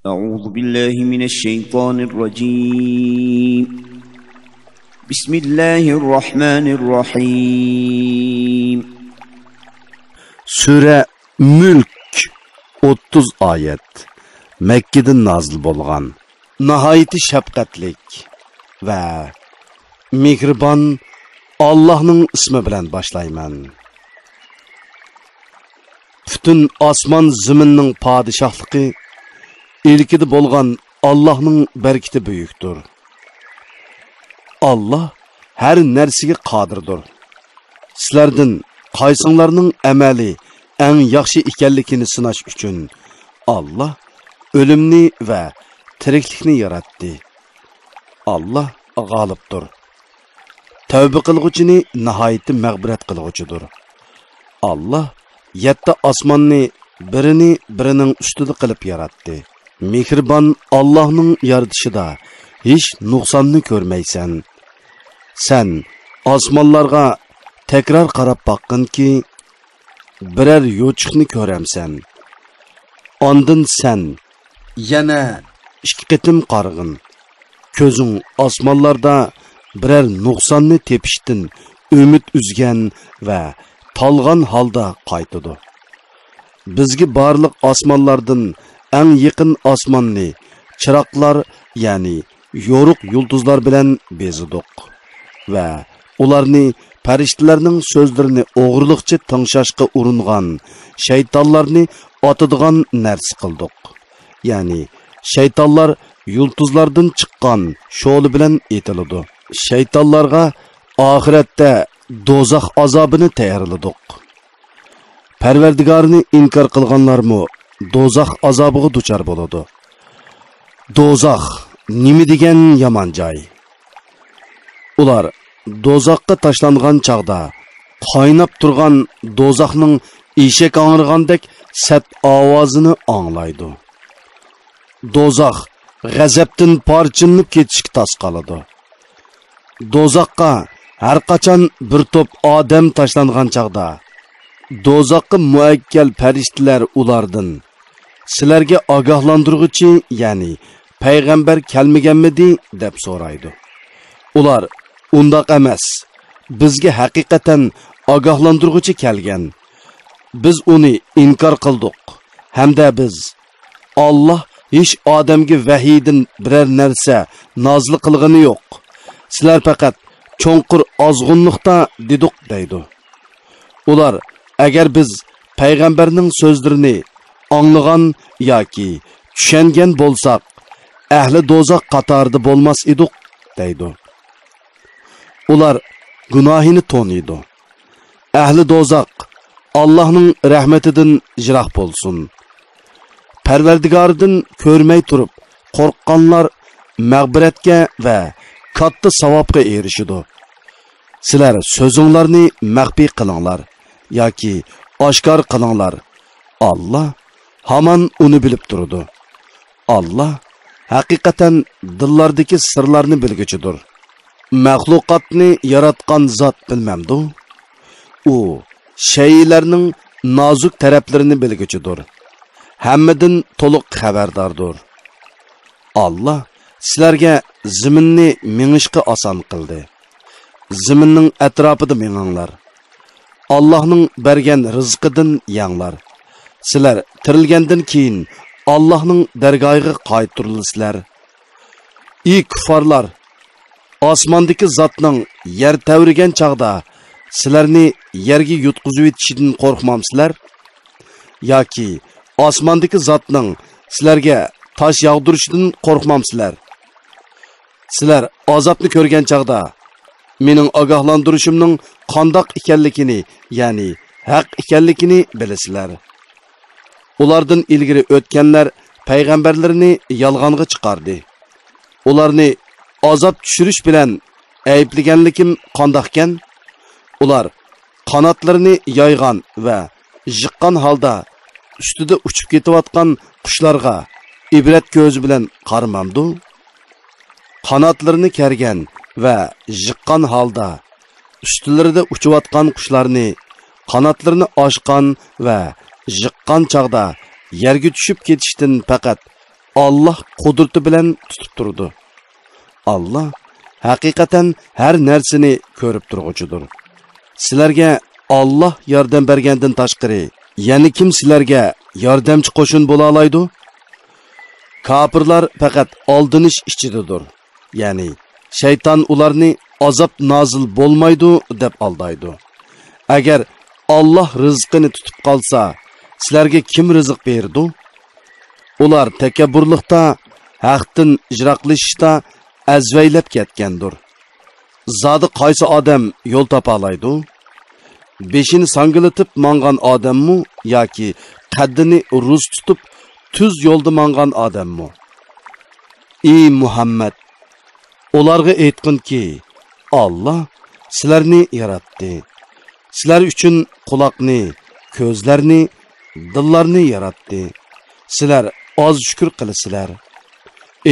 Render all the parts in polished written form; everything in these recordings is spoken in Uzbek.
أعوذ بالله من الشيطان الرجيم بسم الله الرحمن الرحيم Sure Mülk 30 ayet Mekke'den nazil bolgan nahayeti şefkatlik ve mihriban Allah'ның ismi bilen başlayman. Bütün asman ziminning padişahlığı ilkide bolgan Allah'ның berkiti büyüktür. Allah her nersige qadirdir. Sizlerden qaysinglarning amali eng yaxshi ekanligini sinash uchun Allah ölümni ve tiriklikni yaratdi. Allah g'olibdir. Tövbe qilg'uchini nihoyatda mag'firat qilg'uchidir. Allah 7 osmonni birining ustida qilib yaratdi. Mehribon Allah'ның yaratishida hech nuqsonni ko'rmaysan. Sen osmonlarga tekrar qarab baqqinki birer yo'chiqni ko'ramsan. Ondan sen yana 2 qitim qarg'in. Ko'zing osmonlarda birer nuqsonni tepishtin umid uzgan va talgan holda qaytidi. Bizga barliq osmonlardan eng yaqin osmonni chiroqlar, ya'ni yo'ruq yulduzlar bilan bezidik va ularni farishtalarning so'zlarini o'g'irliqcha tingshashga uringan shaytonlarni otadigan narsa qildik. Ya'ni shaytonlar yulduzlardan chiqqan sho'li bilan etiladi. Shaytonlarga oxiratda do'zax azobini tayyorladik. Parvardigorini inkor qilganlarmi do'zax azobiga duchor bo'ladi. Do'zax nima degan yomon joy. Ular do'zaxga tashlangan chaqda qaynab turgan do'zaxning eshak ang'irgandek sat ovozini anglaydi. Do'zax g'azabdan parchinib ketishga tos qoladi. Do'zaxga har qachon bir to'p odam tashlangan chaqda do'zaxga muakkal farishtalar ulardan sizlarga ogohlantiruvchi, ya'ni payg'ambar kelmaganmidi deb so'raydi. Ular undaq emas, bizga haqiqatan ogohlantiruvchi kelgan. Biz uni inkor qildik. Hamda biz Allah hech odamga vahiydan biror narsa nozil qilgani yo'q. Sizlar faqat cho'nqur ozg'unliqda dedik deydi. Ular agar biz payg'ambarning so'zlarini anglagan yoki tushungan bo'lsak, ahli do'zax qatorida bo'lmas edik deydi. Ular gunohini to'niydi. Ahli do'zax Allohning rahmatidan jiroq bo'lsin. Parvardigoridan ko'rmay turib qo'rqqanlar mag'firatga va katta savobga erishidi. Sizlar so'zinglarni maxfiy qilinglar yoki oshkor qilinglar. Allah hamon uni bilib turadi. Allah haqiqatan dillardagi sirlarni bilguchidir. Maxluqotni yaratgan zot bilmamdi. U shaylarning nozik taraflarini bilguchidir. Hammadan to'liq xabardordir. Allah sizlarga ziminni mengishga oson qildi. Ziminning atrofida menginglar. Allohning bergan rizqidan yanglar. Sizlar tirilgandan keyin Allohning dargohiga qaytirilasizlar. Ey kuffarlar, osmondagi zotning yer tavrigan chaqda sizlarni yerga yutqizib etishidan qo'rqmamsizlar? Yoki osmondagi zotning sizlarga tosh yog'dirishidan qo'rqmamsizlar? Sizlar azobni ko'rgan chaqda mening ogohlantirishimning qandoq ekanligini, ya'ni haq ekanligini bilasizlar. Ulardan ilgari o'tganlar payg'ambarlarni yolg'onga chiqardi. Ularni azob tushirish bilan ayblaganligim qandoqkan? Ular qanotlarini yoygan va jiqqan holda ustida uchib ketayotgan qushlarga ibrat ko'zi bilan qaramamdu. Qanotlarini kergan va jiqqan holda ustilarida uchayotgan qushlarni qanotlarini ochgan va jiqqan chaqda yerga tushib ketishdan faqat Allah qudrati bilan tutib turdi. Allah haqiqatan har narsani ko'rib turg'uchidir. Sizlarga Allah yordam bergandan tashqari, yana kim sizlarga yordamchi qo'shin bo'la oladi? Kafirlar faqat aldinish ichidadir. Ya'ni shayton ularni azob nozil bo'lmaydi deb aldaydi. Agar Allah rizqini tutib qolsa, sizlarga kim rizq berdi? Ular takabburlikda, haqdan ijroqlashishda azvaylab ketgandir. Zodi qaysi odam yo'l topa oladi? Beshini sangilatib mangan odammi yoki qaddini ruz tutib tuz yo'lda mangan odammi? Ey Muhammad, ularga aytqinki, Allah sizlarni yaratdi. Sizlar uchun quloqni, ko'zlarni, dillarni yaratdi. Sizlar oz shukr qilasizlar.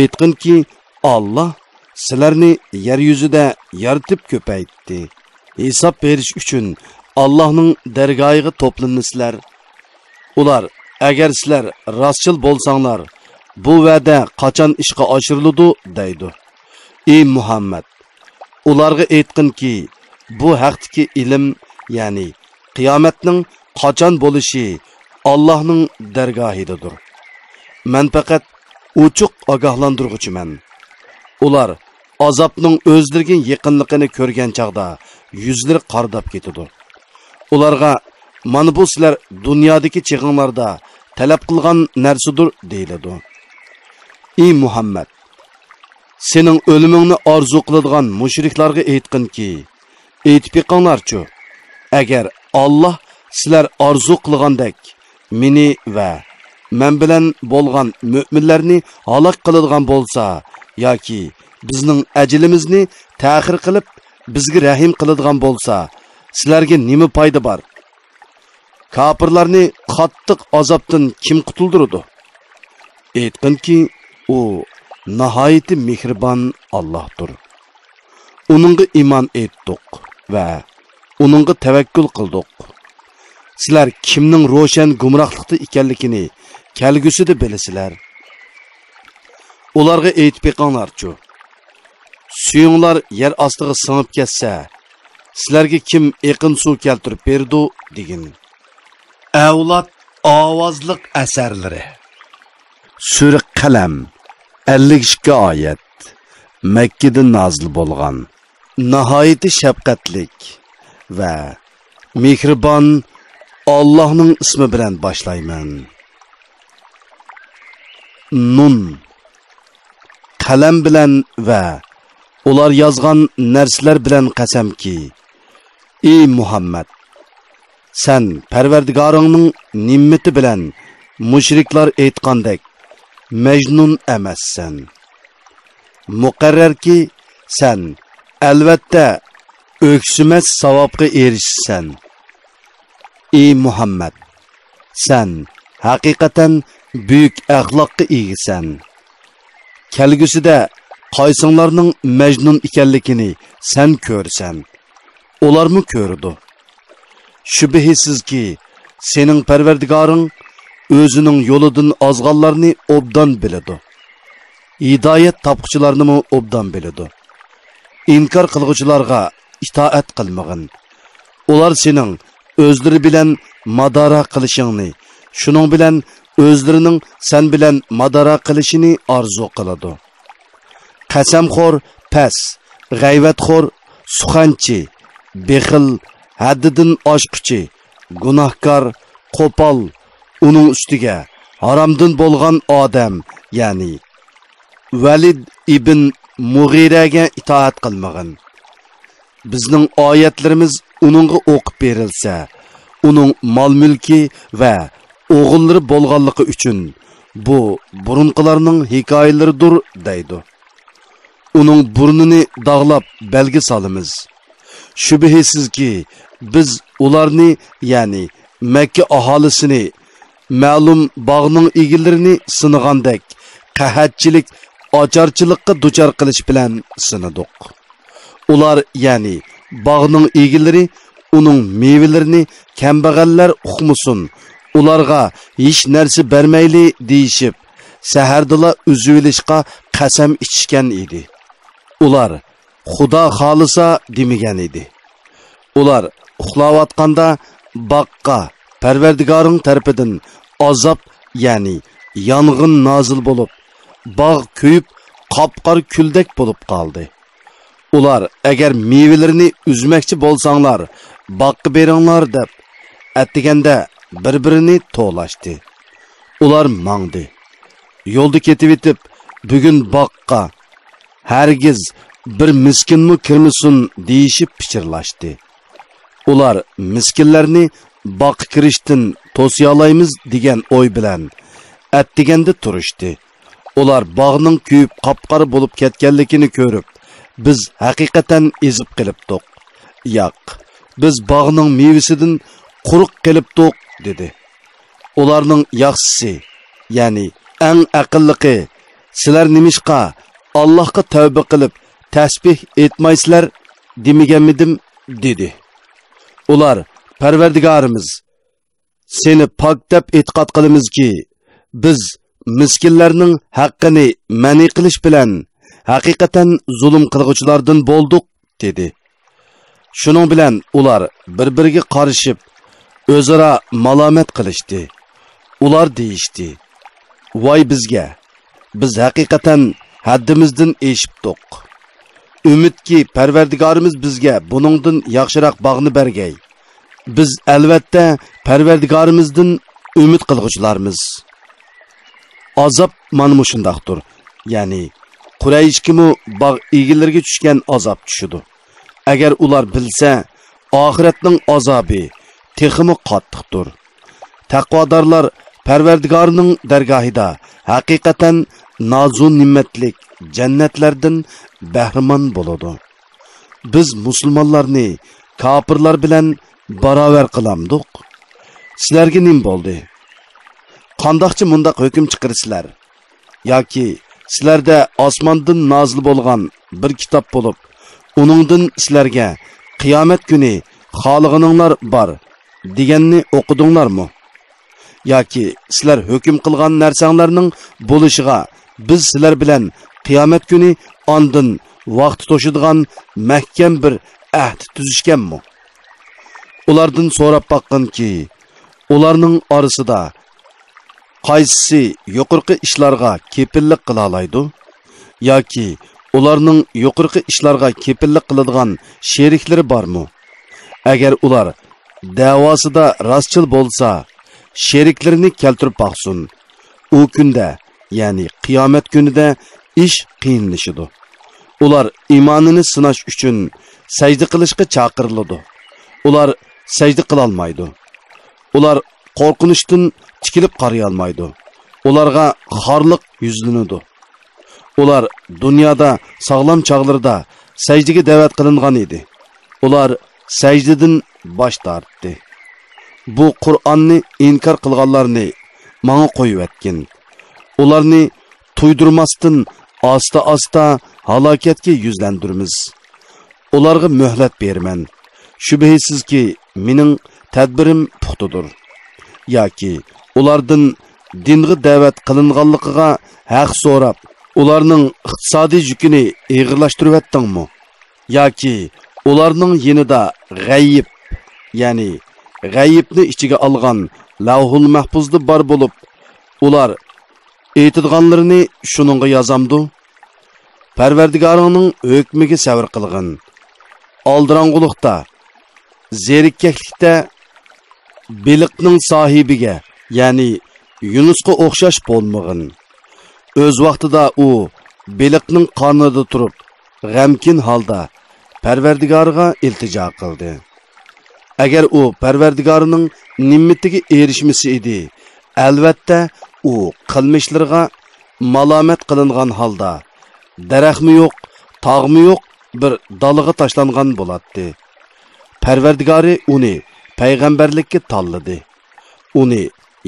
Aytqinki, Allah sizlarni yer yuzida yaratib ko'paytdi. Hisob berish uchun Allah'ның dergahıga toplanasizlar. Ular, agar sizlar rostchil bo'lsanglar, bu va'da qachon ishga oshiriladi deydi. Ey Muhammad, ularga aytqinki, bu haqdagi ilm, ya'ni qiyomatning qachon bo'lishi Allah'ның dergahidadir. Men faqat ochiq ogohlantiruvchiman. Ular azobning o'zlariga yaqinligini ko'rgan chaqda yuzlari qardab ketadi. Ularga mana bu sizlar dunyodagi chig'inlarda talab qilgan narsadir deyiladi. Ey Muhammad, sening o'limingni orzu qiladigan mushriklarga aytqinki, aytib yiqinglarchu, agar Allah sizlar orzu qilgandek meni va men bilan bo'lgan mu'minlarni halok qiladigan bo'lsa, yoki bizning ajlimizni ta'xir qilib bizga rahim qiladigan bo'lsa, sizlarga nima foyda bor? Kafirlarni qattiq azobdan kim qutuldirdi? Aytqinki, u nihoyat mehribon Allohdir. Uningga iymon etdik va uningga tavakkul qildik. Sizlar kimning ro'shan gumrohlikda ekanligini kelgusida bilasizlar. Ularga aytib beqinglarchu, suyinglar yer ostiga singib ketsa, sizlarga kim eqin suv keltirib berdi degin. Avlod ovozliq asarlari. Sura Qalam 52 oyat. Makka da nozil bo'lgan. Nihoyat shafqatlik va mehribon Allohning ismi bilan boshlayman. Nun. Qalam bilan va ular yozgan narsalar bilan qasamki, ey Muhammad, sen Parvardigoringning nimmati bilan mushriklar aytgandek majnun emassan. Muqarrarki sen albatta o'ksimas savobga erishsan. Ey Muhammad, sen haqiqatan büyük axloqqa egisan. Kelgusida qaysinglarning majnun ekanligini sen ko'rsan, ularmi ko'rdi. Shubhisizki sening Parvardigoring o'zining yo'lidan ozganlarni obdan biladi. Hidayet tapquchilarni obdan biladi. İnkar qilg'uvchilarga itoat qilmag'in. Ular sening o'zlari bilan madara qilishingni, shuning bilan o'zlarining sen bilan madara qilishini arzu qiladi. Qasamxo'r, pas, g'ayvatxo'r, suxanchi, bexil, haddidan oshquchi, gunohkor, qo'pol, uning ustiga haromdan bo'lgan odam, ya'ni Valid ibn Mughiraga itoat qilmag'in. Bizning oyatlarimiz uningga o'qib berilsa, uning mol-mulki va o'g'illari bo'lganligi uchun bu burunqilarning hikoyalaridir deydi. Uning burnini dog'lab belgi solamiz. Shubhisizki biz ularni, ya'ni Makka aholisini ma'lum bog'ning egillarini sinagandek qahatchilik, ocharchilikqa duchor qilish bilan sinadik. Ular, ya'ni bog'ning egillari uning mevalarini kambag'allar uqmusun, ularga hech narsa bermayli deyishib, sahardila uzuvilishqa qasam ichishgan edi. Ular Xudo xolisa demagan edi. Ular uxlayotganda baqqa Parvardigoring tarafidan azob, ya'ni yong'in nozil bo'lib, bog' kuyib, qopqar kuldek bo'lib qoldi. Ular agar mevalarini uzmoqchi bo'lsanglar, baqqa beringlar deb atdiganda bir-birini to'lashdi. Ular mangdi. Yo'lda ketib etib, bugun baqqa hargiz bir miskinmi kirmasin deyishib pichirlashdi. Ular miskinlarni baqqa kirishdan to'siyolaymiz degan o'y bilan atdiganda turishdi. Ular bog'ning kuyib qopqar bo'lib ketganligini ko'rib, biz haqiqatan ezib qilibdik. Yo'q, biz bog'ning mevasidan quruq qilibdik dedi. Ularning yaxshisi, ya'ni eng aqllisi, sizlar nimishqa Allohga tavba qilib tasbih etmaysizlar demaganmidim dedi. Ular, Parvardigorimiz, seni pok deb e'tiqod qilamizki, biz miskinlarning haqqini ma'ni qilish bilan haqiqatan zulm qilguvchilardan bo'ldik dedi. Shuning bilan ular bir-biriga qarishib, o'zaro malomat qilishdi. Ular deyishdi: "Voy bizga, biz haqiqatan haddimizdan eshibdik. Umidki Parvardigorimiz bizga buningdan yaxshiroq bog'ni bergay. Biz albatta Parvardigorimizdan umid qilguvchilarmiz." Azob mana shundaqdir. Ya'ni Qurayshkimu bog' egillarga tushgan azob tushidi. Agar ular bilsa, oxiratning azobi texmi qattiqdir. Taqvodorlar Parvardigorning dargohida haqiqatan nozun ne'matlik jannatlardan bahramand bo'ladi. Biz musulmonlarni kofirlar bilan barobar qilamdik. Sizlarga nim bo'ldi? Qandoqchi mundaq hukm chiqarsizlar? Yoki sizlarda osmondan nozil bo'lgan bir kitob bo'lib, uningdan sizlarga qiyomat kuni xolig'ininglar bor deganni o'qidinglarmi? Yoki sizlar hukm qilgan narsanglarning bo'lishiga biz sizlar bilan qiyomat kuni ondan vaqt to'shadigan mahkam bir ahd tuzishganmi? Ulardan so'rab baqqanki, ularning orasida qaysisi yuqorqi ishlarga kepillik qila oladi? Yoki ularning yuqorqi ishlarga kepillik qiladigan sheriklari bormi? Agar ular davosida rostchil bo'lsa, sheriklarini keltirib baqsin. U kunda, ya'ni qiyomat kunida ish qiyinlashidi. Ular iymonini sinash uchun sajda qilishga chaqiriladi. Ular sajda qila olmaydi. Ular qo'rqinishdan tikilib qaraya olmaydi. Ularga xorliq yuzlanadi. Ular dunyoda sog'lom chog'larda sajdaga da'vat qilingan edi. Ular sajdadan bosh tortdi. Bu Qur'onni inkor qilganlarni menga qo'yib etgin. Ularni tuydurmasdan asta-asta halokatga yuzlandiramiz. Ularga muhlat berman. Shubhisizki mening tadbirim puxtudur. Yoki ulardan dinga da'vat qilinganligiga haq so'rab, ularning iqtisodiy yukini og'irlashtirib etdingmi? Yoki ularning yanida g'ayib, ya'ni g'ayibni ichiga olgan Lavhul Mahfuzda bor bo'lib, ular aytadiganlarini shuningga yozamdi. Parvardigoringning hukmiga sabr qilgin. Oldirang'uliqda, zerikkaklikda beliqning sohibiga, ya'ni Yunusga o'xshash bo'lmag'in. O'z vaqtida u beliqning qornida turib, g'amkin holda Parvardigoriga iltijo qildi. Agar u Parvardigorining nimmatiga erishmisi edi, albatta u qilmishlariga malomat qilingan holda daraxtmi yo'q, tog'mi yo'q bir daliga tashlangan bo'ladi. Parvardigori uni payg'ambarlikka tanladi. Uni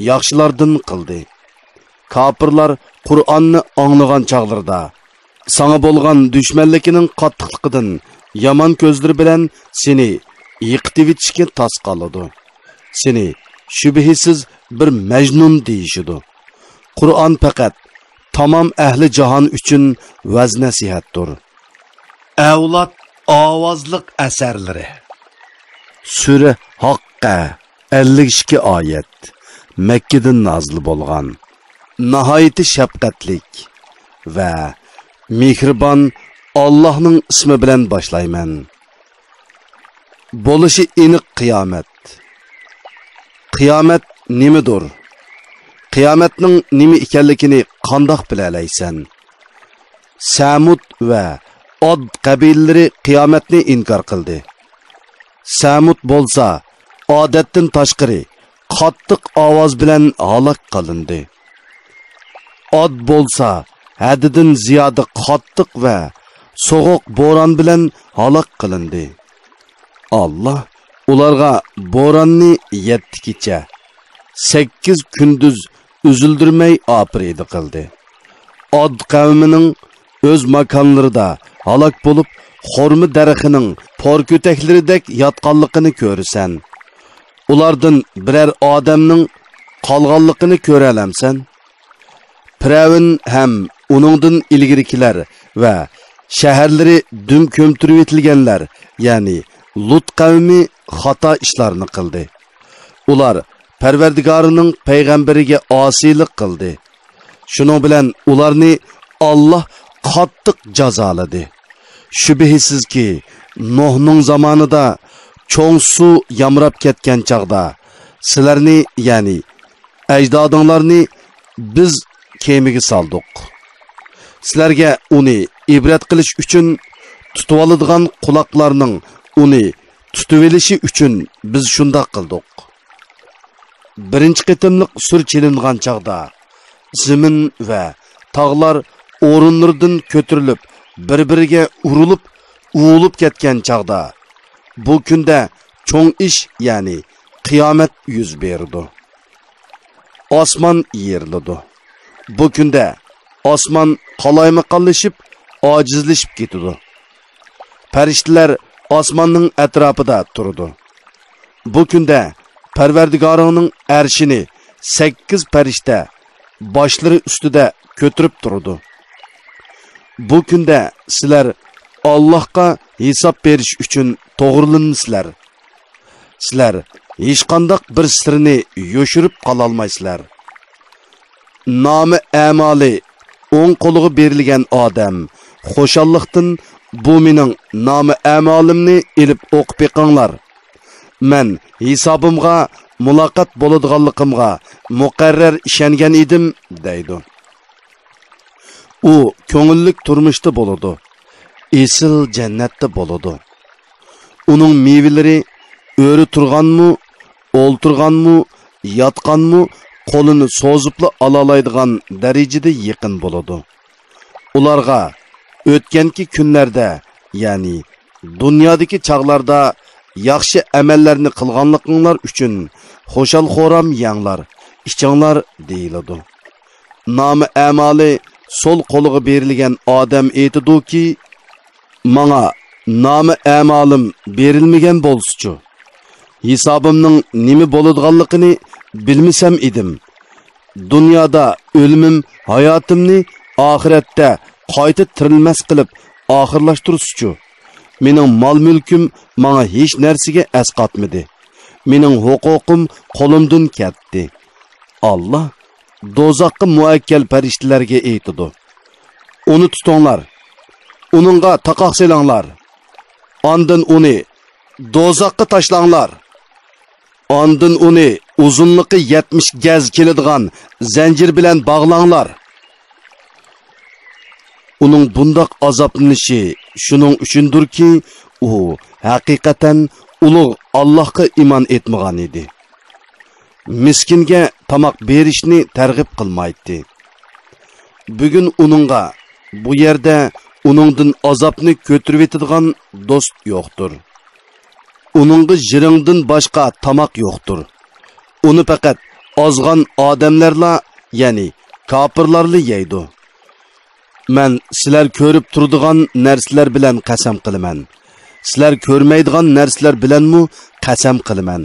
yaxshilardan qildi. Kofirlar Qur'onni anglagan chog'larda sana bo'lgan dushmanligining qattiqligidan yomon ko'zlari bilan seni yiqitib tas qoladi. Seni shubhisiz bir majnun deyishidi. Qur'on faqat tamam ahli jahon uchun vaz nasihatdir. Avlod ovozliq asarlari. Sura Haqqa 52 oyat. Makkadan nozil bo'lgan. Nihoyat shafqatlik va mehribon Allohning ismi bilan boshlayman. Bo'lishi aniq qiyomat. Qiyomat nimadir? Qiyomatning nima ekanligini qandoq bilalaysan? Samud va Od qabilalari qiyomatni inkor qildi. Samud bo'lsa, odatdan tashqari qattiq ovoz bilan halok qilindi. Od bo'lsa, haddidan ziyoda qattiq va so'g'uq bo'ron bilan halok qilindi. Allah ularga bo'ronni 7 kecha, 8 kunduz üzüldürmey apriydi qildi. Od qavmining o'z makonlarida halok bo'lib, xormi daraxining porko'taklaridek yotganligini ko'rsan. Ulardan biror odamning qolganligini ko'ra olamsan. Firavun ham uningdan ilgirikilar va shaharlari dum ko'mtirib etilganlar, ya'ni Lut qavmi xato ishlarni qildi. Ular Parvardigorining payg'ambariga osiylik qildi. Shuning bilan ularni Alloh qattiq jazoladi. Shubhisizki, Nuhning zamonida cho'ng suv yamrab ketgan chaqda sizlarni, ya'ni ajdodinglarni biz kemiga soldik. Sizlarga uni ibrat qilish uchun tutib oladigan quloqlarning uni tutib olishi uchun biz shunday qildik. Birinchi qitimliq sur chelingan chaqda zamin va tog'lar o'rinlardan ko'tarilib, bir-biriga urilib, uvilib ketgan chaqda bu kunda cho'ng ish, ya'ni qiyomat yuz berdi. Osmon yerildi. Bu kunda osmon qalaymaqonlashib, ojizlashib ketdi. Farishtalar osmonning atrofida turdi. Bu kunda Parvardigorining arshini 8 farishta boshlari ustida ko'tirib turdi. Bu kunda sizlar Allohga hisob berish uchun to'g'rilansizlar. Sizlar hech qanday bir sirni yo'shirib qola olmaysizlar. Nomi amali o'ng qo'liga berilgan odam xo'shallikdan bu mening nomi amalimni ilib o'qib beqinglar. Men hisobimga muloqot bo'ladiganligimga muqarrar ishongan edim deydi. U ko'ngillik turmushda bo'ladi. Esil jannatda bo'ladi. Uning mevalari o'ri turganmi, o'ltirganmi, yotganmi, qo'lini so'zibla ololaydigan darajada yaqin bo'ladi. Ularga o'tganki kunlarda, ya'ni dunyodagi chaqlarda yaxshi amallarni qilganliginglar uchun xo'shal-xo'ram yanglar, ichinglar deyiladi. Nomi amali sol qo'liga berilgan odam aytadiki, "Menga nomi amalim berilmagan bo'lsa-chi, hisobimning nima bo'ladiganligini bilmasam edim. Dunyoda o'limim, hayotimni oxiratda qayta tirilmas qilib oxirlashtirishchi. Mening mol-mulkim menga hech narsaga asqatmadi. Mening huquqim qo'limdan ketdi." Alloh dozoqqa muakkal farishtalarga aytdi: "Uni tutinglar. Uningga taqoq selanglar. Ondan uni dozoqqa tashlanglar. Ondan uni uzunluğu 70 gaz keladigan zanjir bilan bog'langlar." Uning bundoq azoblanishi shuning uchundirki, u haqiqatan ulug' Allohga iymon etmagan edi. Miskinga tamoq berishni targ'ib qilmaydi. Bugun uningga bu yerda uningdan azobni ko'tarib etadigan do'st yo'qdir. Uningga jiringdan boshqa tamoq yo'qdir. Uni faqat ozg'an odamlarla, ya'ni kofirlarla yeydi. Men sizlar ko'rib turadigan narsalar bilan qasam qilaman. Sizlar ko'rmaydigan narsalar bilanmi qasam qilaman.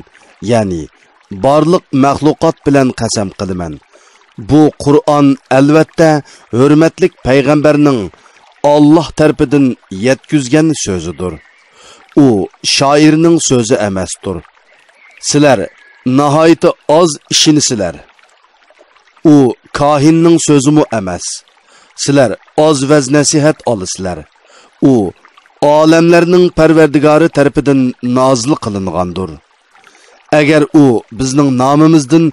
Ya'ni barliq mahluqot bilan qasam qilaman. Bu Qur'on albatta hurmatli payg'ambarning Alloh tarafidan yetkazgan so'zidir. U shoirning so'zi emasdir. Sizlar nihoyat oz ishinisizlar. U kohinning so'zimi emas. Sizlar oz vaz nasihat olasizlar. U olamlarning parvardigori tarafidan nozil qilingandir. Agar u bizning nomimizdan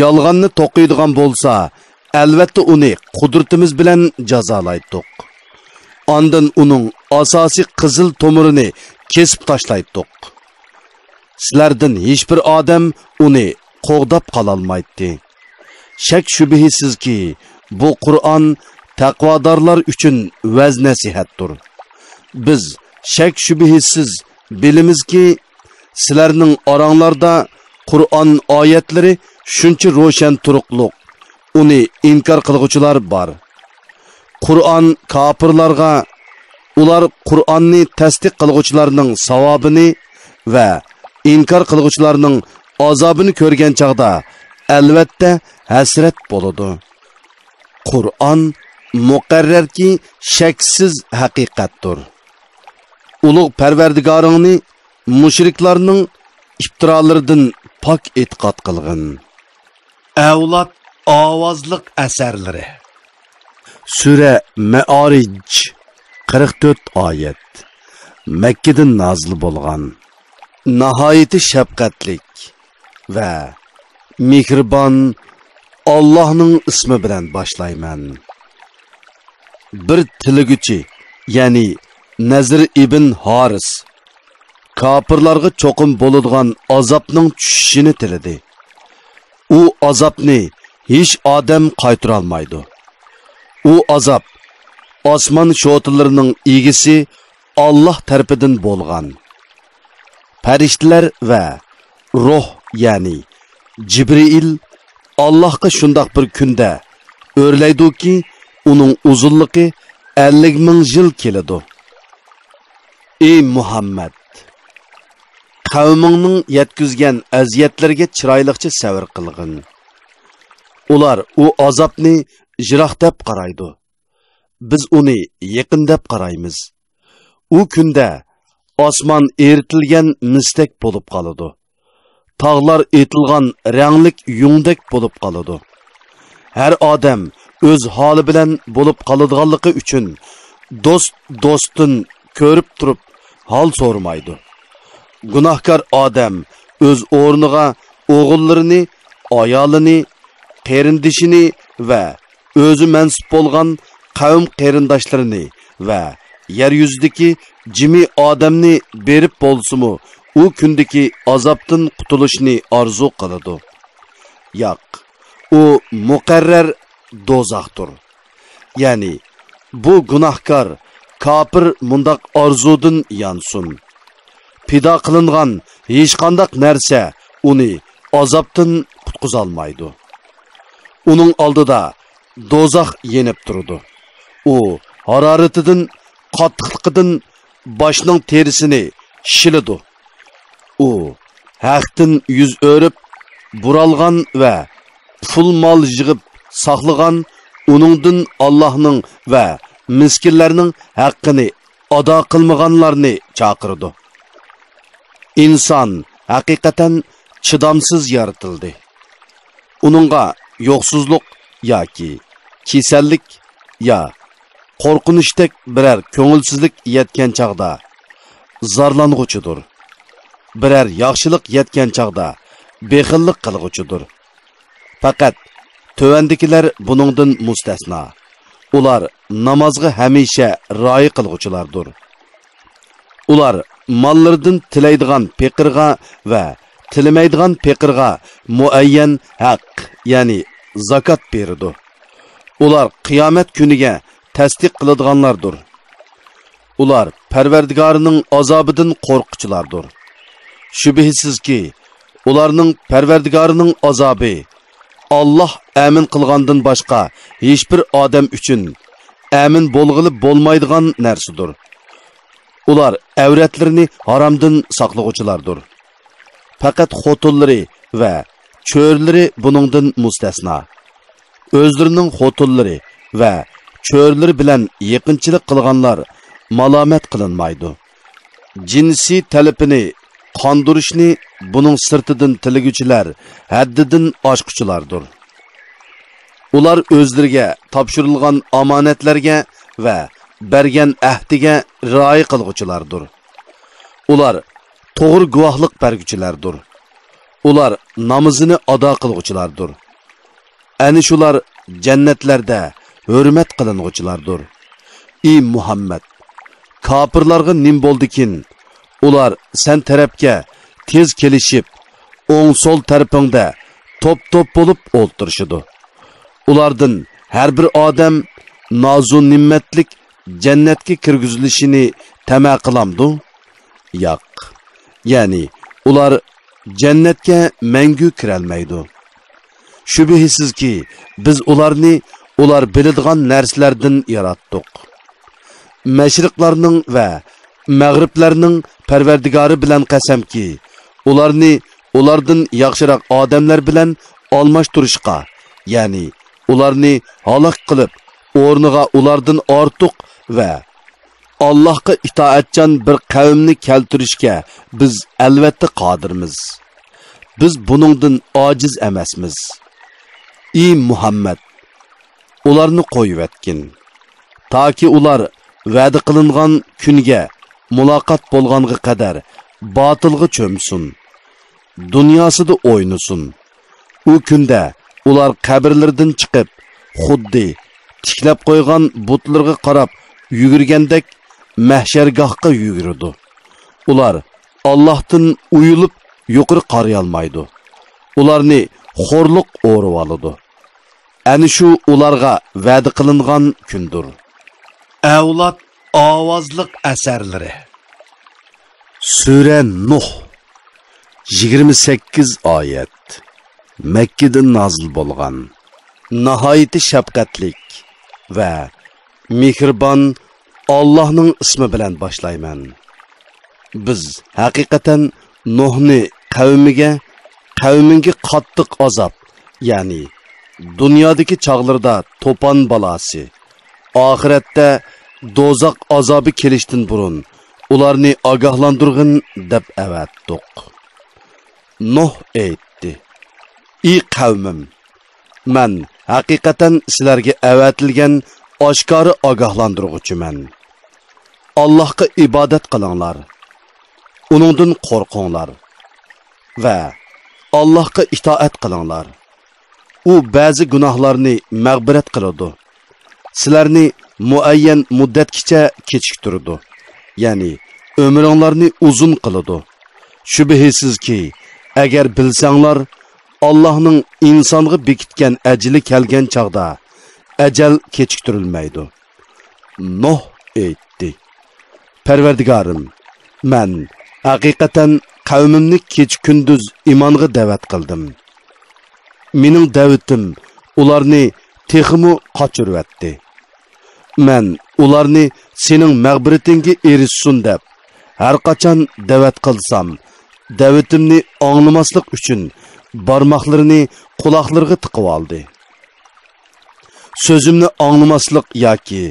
yolg'onni to'qiydigan bo'lsa, albatta uni qudratimiz bilan jazolaydik. Ondan uning asosiy qizil tomirini kesib tashlaydik. Sizlardan hech bir odam uni qo'g'dab qololmaydi. Shak shubhisizki, bu Qur'on taqvodorlar uchun vaz nasihatdir. Biz shak shubhisiz bilimizki, sizlarning oranglarda Qur'on oyatlari shuncha ro'shan turuqliq, uni inkor qilguvchilar bor. Qur'on kofirlarga ular Qur'onni tasdiq qilguvchilarning savobini va inkor qilguvchilarning azobini ko'rgan chaqda albatta hasrat bo'ladi. Qur'on muqarrarki shaksiz haqiqatdir. Ulug' Parvardigoringni mushriklarning iftirolaridan pok e'tiqod qilgin. Avlod ovozliq asarlari. Sura Ma'arij 44 oyat. Makkadan nozil bo'lgan. Nihoyat shafqatlik va mehribon Allohning ismi bilan boshlayman. Bir tiliguchi, ya'ni Nazr ibn Haris kofirlarga cho'qim bo'ladigan azobning tushishini tiladi. U azobni hech odam qaytara olmaydi. U azob osmon sho'tilarining egisi Alloh tarafidan bo'lgan. Farishtalar va ruh, ya'ni Jibril Allohga shundoq bir kunda o'rlaydiki, uning uzunligi 50 ming yil keladi. Ey Muhammad, qavmingning yetkizgan aziyatlarga chiroyliqcha sabr qilgin. Ular u azobni jiroq deb qaraydi. Biz uni yaqin deb qaraymiz. U kunda osmon eritilgan mistek bo'lib qoladi. Tog'lar etilgan ranglik yungdek bo'lib qoladi. Har odam o'z holi bilan bo'lib qoladiganligi uchun do'stdan ko'rib turib hol so'rmaydi. Gunohkor odam o'z o'rniga o'g'illarini, ayolini, qarindishini va o'zi mansub bo'lgan qavm qarindoshlarini va yer yuzidagi jimi odamni berib bo'lsimi, u kundagi azobdan qutulishni orzu qiladi. Yo'q, u muqarrar do'zaxdir. Ya'ni bu gunohkor kofir mundaq orzudan yansun. Pido qilingan hech qanday narsa uni azobdan qutqiza olmaydi. Uning oldida do'zax yenib turdi. U haroratidan, qattiqligidan boshning terisini shilidi. U haqdan yuz o'rib, buralgan va pul mol yig'ib saqlagan, uningdan Allohning va miskinlarning haqqini ado qilmaganlarni chaqirdi. İnsan haqiqatan chidamsiz yaratildi. Uningga yo'qsizlik yoki kasallik ya qo'rqinishdek biror ko'ngilsizlik yetgan chaqda zarlang'uchidir. Biror yaxshilik yetgan chaqda bexillik qilg'uchidir. Faqat tövendikilar buningdan mustasno. Ular namozga hamisha rioya qilg'uchilardir. Ular mallardan tilaydigan peqirga va tilamaydigan peqirga muayyan haq, ya'ni zakat berdi. Ular qiyomat kuniga tasdiq qiladiganlardir. Ular Parvardigorining azobidan qo'rquvchilardir. Shubhisizki, ularning Parvardigorining azobi Alloh amin qilgandan boshqa hech bir odam uchun amin bo'lg'ili bo'lmaydigan narsadir. Ular avratlarini haromdan saqlag'uvchilardir. Faqat xotinlari va cho'rlari buningdan mustasno. o'zlarining xotinlari va cho'rlari bilan yaqinchilik qilganlar malomat qilinmaydi. Jinsiy talabini qondirishni buning sirtidan tiliguchilar, haddidan oshquchilardir. Ular o'zlariga topshirilgan omonatlarga va bergan ahdiga rioya qilguchilardir. Ular to'g'ri guvohlik berguchilardir. Ular namozini ado qilguchilardir. Ani shular jannatlarda hurmat qilinguchilardir. Ey Muhammad, kofirlarga nim bo'ldikin, ular sen tarafga tez kelishib, o'ng sol tarafingda top-top bo'lib o'ltirishidi. Ulardan har bir odam nozun nimmatlik jannatga kirgizilishini tama qilamdi? Yo'q. Ya'ni ular jannatga mangu kirolmaydi. Shubhisizki biz ularni ular biladigan narsalardan yaratdik. Mashriqlarning va mag'riblarning Parvardigori bilan qasamki, ulardan yaxshiroq odamlar bilan almashtirishga, ya'ni ularni halok qilib, o'rniga ulardan ortiq va Allohga itoatchan bir qavmni keltirishga biz albatta qodirmiz. Biz buningdan ojiz emasmiz. Ey Muhammad, ularni qo'yib etgin, toki ular va'da qilingan kunga muloqot bo'lganga qadar botilga cho'msin, dunyosida o'ynasin. U kunda ular qabrlardan chiqib, xuddi tiklab qo'ygan butlarga qarab yugurgandek mahshargohga yugurdi. Ular Allohdan uyulib yuqori qaraya olmaydi. Ularni xo'rliq o'rib oladi. Ani shu ularga va'da qilingan kundir. Avlod ovozliq asarlari. Sura Nuh 28 oyat. Makkadan nozil bo'lgan. Nihoyat shafqatlik va mehribon Allohning ismi bilan boshlayman. Biz haqiqatan Nuhni qavmiga qattiq azob, ya'ni dunyodagi chog'larda to'pon balasi, oxiratda dozoq azobi kelishdan burun ularni ogohlantirg'in deb avatdiq. Nuh aytdi: "Ey qavmim, men haqiqatan sizlarga avatilgan oshkora ogohlantiruvchiman. Allohga ibodat qilinglar, uningdan qo'rqinglar va Allohga itoat qilinglar. U ba'zi gunohlarni mag'firat qiladi. Sizlarni muayyan muddatgacha kechiktiradi, ya'ni umringlarni uzun qiladi. Shubhisizki, agar bilsanglar, Allohning insonga bekitgan ajali kelgan chaqda ajal kechiktirilmaydi." Nuh aytdi: "Parvardigorim, men haqiqatan qavmimni kech-kunduz iymonga da'vat qildim. Mening da'vatim ularni texmu qochirvatdi. Men ularni sening mag'firatingga erishsin deb har qachon da'vat qilsam, da'vatimni anglamaslik uchun barmoqlarini quloqlarga tiqib oldi. Sözümni anglamaslik yoki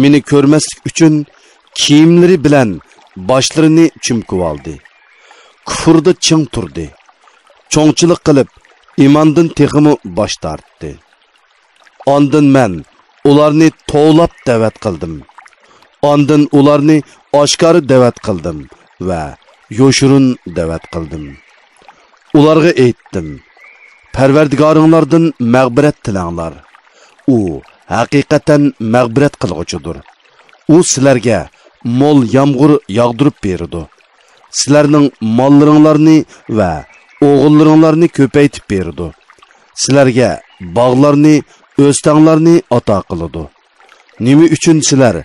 meni ko'rmaslik uchun kiyimlari bilan boshlarini chumkib oldi. Kufrda ching turdi. Cho'ngchilik qilib, iymondan texmi bosh tortdi. Ondan men ularni to'lab da'vat qildim. Ondan ularni oshkora da'vat qildim va yo'shurun da'vat qildim. Ularga aytdim: Parvardigoringlardan mag'firat tilanglar. U haqiqatan mag'firat qilg'uchidir. U sizlarga mol yomg'ir yog'dirib beradi. Sizlarning mollaringlarni va o'g'illaringlarni ko'paytib beradi. Sizlarga bog'larni, o'stanglarni ato qiladi. Nima uchun sizlar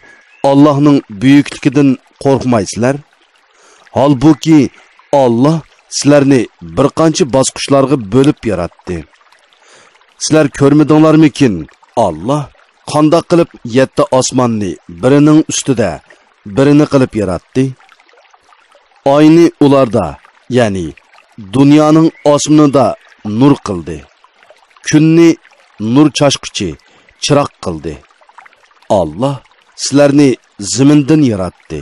Allohning buyukligidan qo'rqmaysizlar? Holbuki Alloh sizlarni bir qancha bosqichlarga bo'lib yaratdi. Sizlar ko'rmadinglarmikin? Alloh qanday qilib 7 osmonni birining ustida birini qilib yaratdi? Oyni ularda, ya'ni dunyoning osmonida nur qildi. Kunni nur chashquchi chiroq qildi. Allah sizlarni zamindan yaratdi.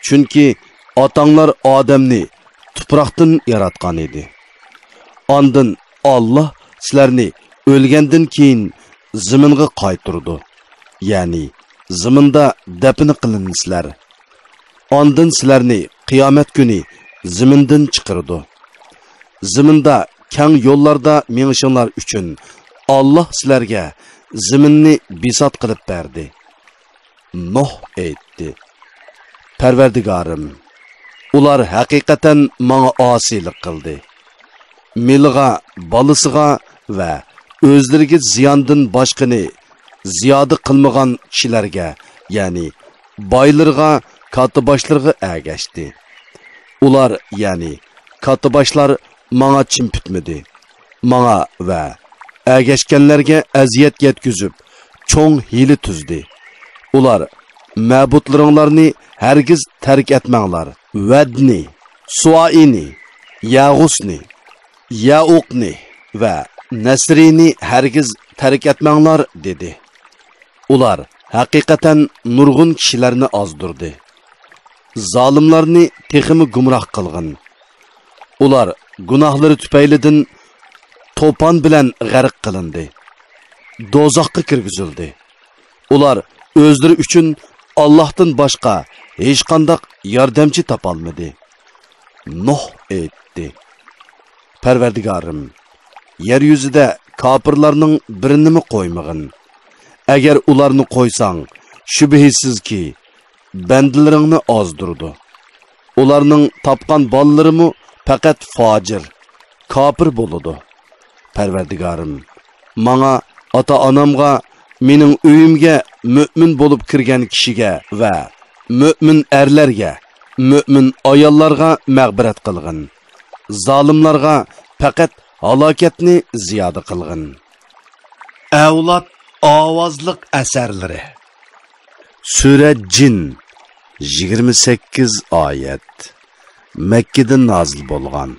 Chunki otanglar odamni tuproqdan yaratgan edi. Ondan Allah sizlarni o'lgandan keyin zaminga qaytirdi. Ya'ni zaminda dafn qilinsizlar. Ondan sizlarni qiyomat kuni zamindan chiqirdi. Zaminda keng yo'llarda mengishinglar uchun Allah sizlarga zaminni bisot qilib berdi. Nuh aytdi: Parvardigorim, ular haqiqatan menga osiylik qildi. Milga, balisiga va o'zlariga ziyondan boshqani ziyoda qilmagan kishilarga, ya'ni boylarga, katiboshlarga agashdi. Ular, ya'ni katiboshlar menga chimpitmidi. Menga va agashganlarga aziyat yetkizib, cho'ng hili tuzdi. Ular ma'budlaringlarni hargiz tark etmanglar. Vadni, Suaini, Yag'usni, Yauqni va Nasrini hargiz tark etmanglar dedi. Ular haqiqatan nurg'un kishilarni ozdirdi. Zolimlarni teximi gumroh qilgin. Ular gunohlari tufaylidan to'pon bilan g'arq qilindi. Dozoqqa kirgizildi. Ular o'zlari uchun Allohdan boshqa hech qanday yordamchi topolmadi. Nuh aytdi: Parvardigorim, yer yuzida kofirlarning birini qo'ymag'in. Agar ularni qo'ysang, shubhisizki bandalaringni ozdirdi. Ularning topgan bollarimi faqat fojir, kofir bo'ladi. Parvardigorim, menga, ota-onamga, mening uyimga mu'min bo'lib kirgan kishiga va mu'min erlarga, mu'min ayollarga mag'firat qilgin. Zolimlarga faqat halokatni ziyoda qilgin. Avlod ovozliq asarlari. Sura Jin 28 oyat. Makka nozil bo'lgan.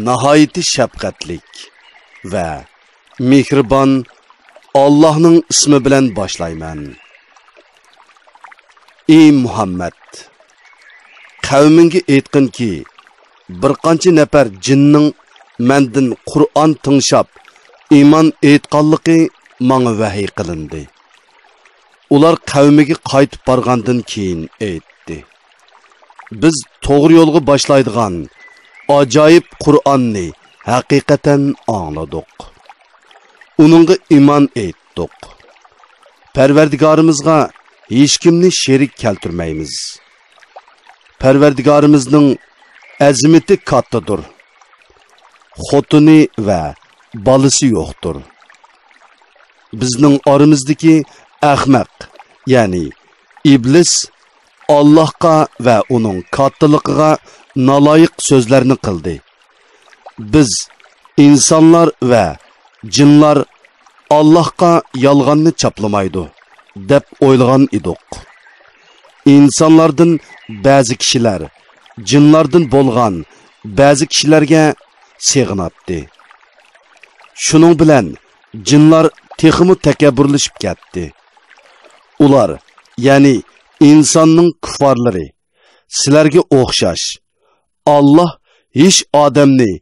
Nihoyat shafqatlik va mehribon Allohning ismi bilan boshlayman. Ey Muhammad, qavminga aytqinki, bir qancha nafar jinning mendan Qur'on tinglab, iymon etganligi menga vahiy qilindi. Ular qavmiga qaytib borgandan keyin aytdi: Biz to'g'ri yo'lga boshlaydigan ajoyib Qur'onni haqiqatan angladik. Uningga iymon etdik. Parvardigorimizga hech kimni sherik keltirmaymiz. Parvardigorimizning azmati kattadir. Xotini va balisi yo'qdir. Bizning oramizdagi ahmaq, ya'ni iblis Allohga va uning kattaligiga naloyiq so'zlarni qildi. Biz insonlar va jinlar Allohga yolg'onni chaplamaydi deb o'ylagan edik. İnsanlardan ba'zi kishilar jinlardan bo'lgan ba'zi kishilarga sig'inatdi. Shuning bilan jinlar texmi takabburlashib ketdi. Ular, ya'ni insonning kuffarlari, sizlarga o'xshash Allah hech odamni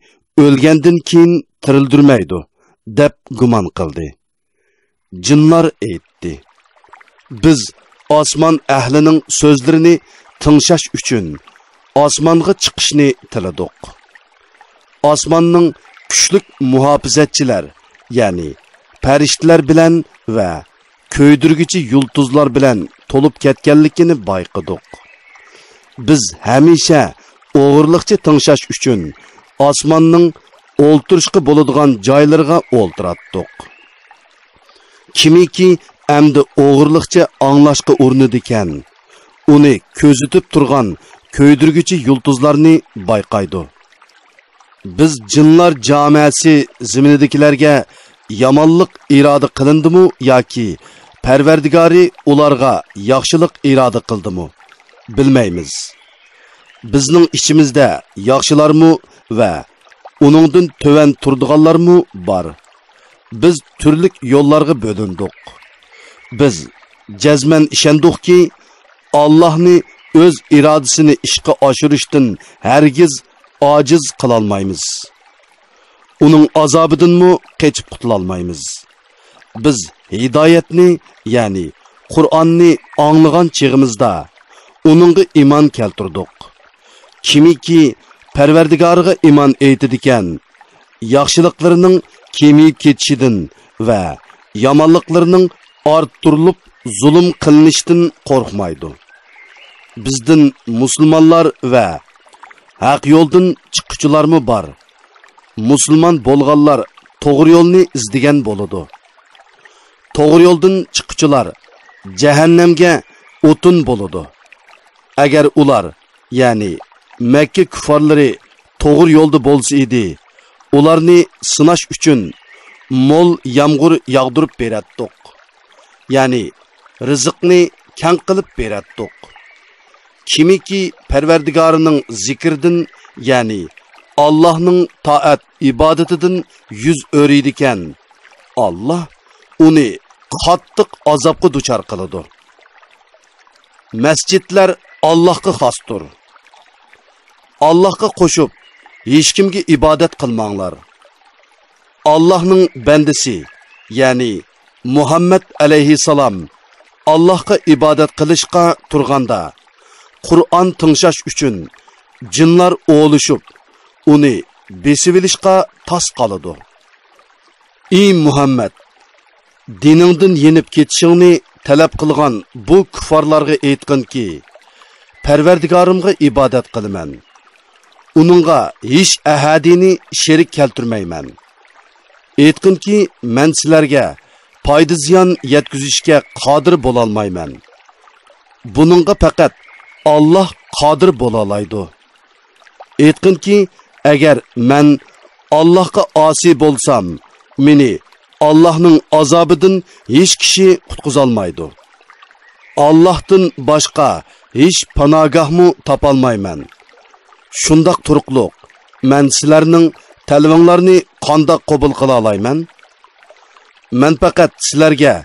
o'lgandan keyin tirildirmaydi deb gumon qildi. Jinlar aytdi: Biz osmon ahlining so'zlarini tinglash uchun osmonga chiqishni tiladik. Osmonning kuchlik muhofizatchilar, ya'ni farishtalar bilan va ko'ydirgichi yulduzlar bilan to'lib ketganligini bayqadik. Biz hamisha o'g'irlikcha tinglash uchun osmonning o'ltirishga bo'ladigan joylariga o'ltiratdik. Kimiki endi o'g'irlikcha anglashga urinadi ekan, uni ko'zitib turgan ko'ydirgichi yulduzlarni bayqaydi. Biz jinlar jamoasi ziminidagilarga yomonlik iroda qilindimi yoki Parvardigori ularga yaxshilik iroda qildimi? Bilmaymiz. Bizning ichimizda yaxshilarmi va uningdan to'van turdiganlarmi bor? biz türlük yollarga bölündük. Biz cezmen işendikki Allah'ni öz iradesini işqa aşırıştın hergiz aciz kılalmaymiz. Onun azabıdın mı keçip kutulalmaymiz. Biz hidayetni yani Kur'an'ni anlagan çığımızda onunla iman keltirdik. Kimiki Perverdigarıga iman eytidiken yaxşılıklarının kemiyip ketişidin ve yamanlıklarının arttırılıp zulüm kılınıştın korkmaydı. Bizden Müslümanlar ve haq yoldan çıkıcılar mı var? Müslüman bolğanlar doğru yolunu izdigen boludu. Doğru yoldan çıkıcılar cehennemge otun boludu. Eğer ular yani Mekke küfarları doğru yolda bolsa idi, ularni sınaş üçün mol yağmur yağdırıp berettik. Yani rızıkni keng qilib beretdik. Kimiki Perverdigarının zikirdin yani Allah'ның taat ibadetinden yüz öriydiken Allah onu qattiq azapqa duchar qiladi. Mescitler Allah'a xasdır. Allah'a qoşup hiç kimge ibadet kılmanglar. Allah'ның bendisi yani Muhammed aleyhisselam Allah'a ibadet kılışqa turganda Kur'an tınşaş üçün cinlar oğuluşup onu besivilişqa tas qalıdı. Ey Muhammed, diningdan yenip ketişingni talab qilgan bu küfarlarga aytqin ki Perverdigarımga ibadet qilman. Uningga hiç ahadini sherik keltirmayman. Aytqin ki men sizlarga foyda ziyon yetkazishga qodir bo'lolmayman. Buningga faqat Allah qodir bo'lalaydi. Aytqin ki agar men Allahga osi bo'lsam, meni Allah'ның azabidan hiç kişi qutquzolmaydi. Allah'tan başqa hiç panagahmı tapalmayman. Şundaq turuqluq, men sizlarning talabinglarni qandoq qabul qila olayman? Men faqat sizlarga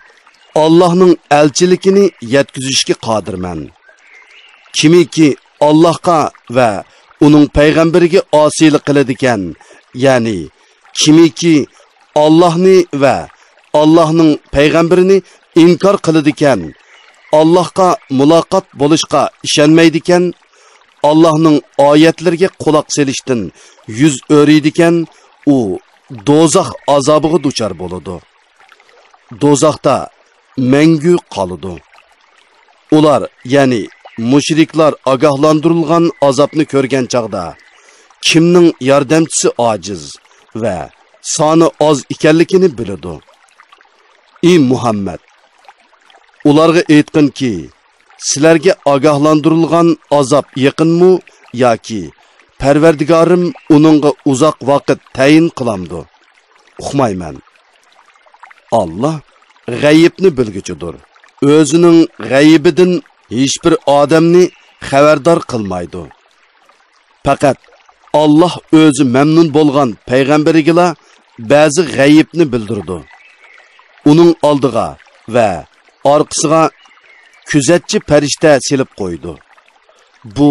Allah'ның elchiligini yetkazishga qodirman. Kimiki Allah'a ve onun peygamberiga osiylik qiladigan, yani kimiki Allah'ni ve Allah'ның peygamberini inkar qiladigan, Allah'a muloqot bo'lishga ishonmaydigan, Allah'ның oyatlariga quloq selishdan yuz o'riydigan, u do'zax azobiga duchor bo'ladi. Do'zaxda mangu qoladi. Ular, yani mushriklar ogohlantirilgan azobni ko'rgan chaqda kimning yordamchisi ojiz ve soni oz ekanligini biladi. Ey Muhammed, ularga aytqin ki, sizlarga ogohlantirilgan azob yaqinmi yoki Perverdigarim uningga uzoq vaqt tayin qilamdi? Uqmayman. Allah g'ayibni bilguchidir. O'zining g'ayibidan hech bir odamni xabardor qilmaydi. Faqat Allah o'zi memnun bo'lgan payg'ambariga ba'zi g'ayibni bildirdi. Uning oldiga va orqasiga kuzatchi farishta silib qo'ydi. Bu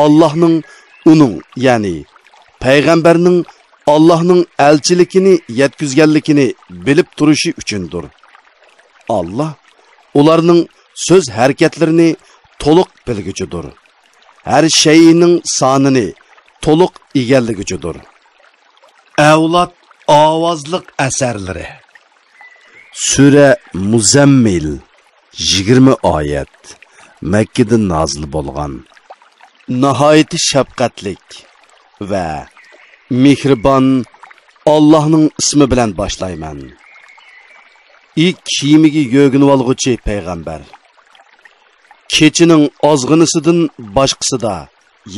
Allah'ның uning, yani payg'ambarning Allah'ның elchiligini yetkazganligini bilib turishi uchundir. Allah ularning söz hareketlerini to'liq bilguchidir. Her şeyinin sonini to'liq egalligüchidir. Avlod ovozliq asarlari. Sura Muzammil 20 oyat. Mekkada nozil bo'lgan. Nihoyat shafqatlik va mehribon Allohning ismi bilan boshlayman. İlk kiyimiga yo'ginib olguchi payg'ambar. Keçinin ozg'inisidan boshqasida,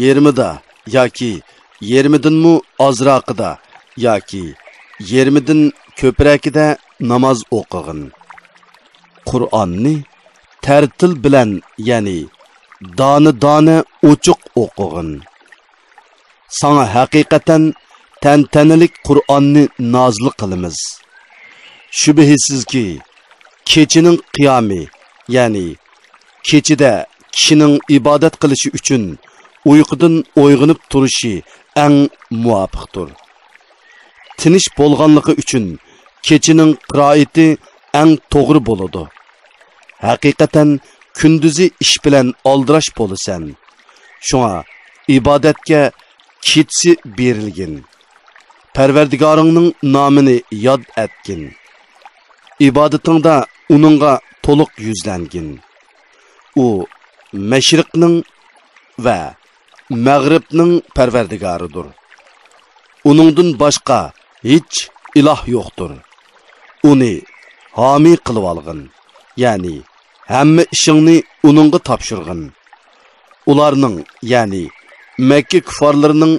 yermida yoki yermidinmi ozroqida yoki yermidin ko'prakida namoz o'qig'in. Qur'onni tartil bilan, ya'ni doni-doni ochiq o'qig'in. Sana haqiqatan tantanalik Qur'onni nozil qilamiz. Şübhəsizki, keçinin qiyamı, yani keçide kişinin ibadet qilishi uchun uyqudan uyg'onib turishi eng muvofiqdir. Tinish bo'lganligi uchun keçinin qiroati eng to'g'ri bo'ladi. Haqiqatan kunduzi ish bilan oldirash bo'lasan. Shunga ibodatga ketsi berilgin. Parvardigoringning nomini yod etgin. İbadetingda uningga to'liq yuzlangin. U mashriqning va mag'ribning parvardigoridir. Uningdan boshqa hech iloh yo'qdir. Uni homiy qilib olgin. Ya'ni hamma ishingni uningga topshirgin. Ularning, ya'ni Makka kuffarlarining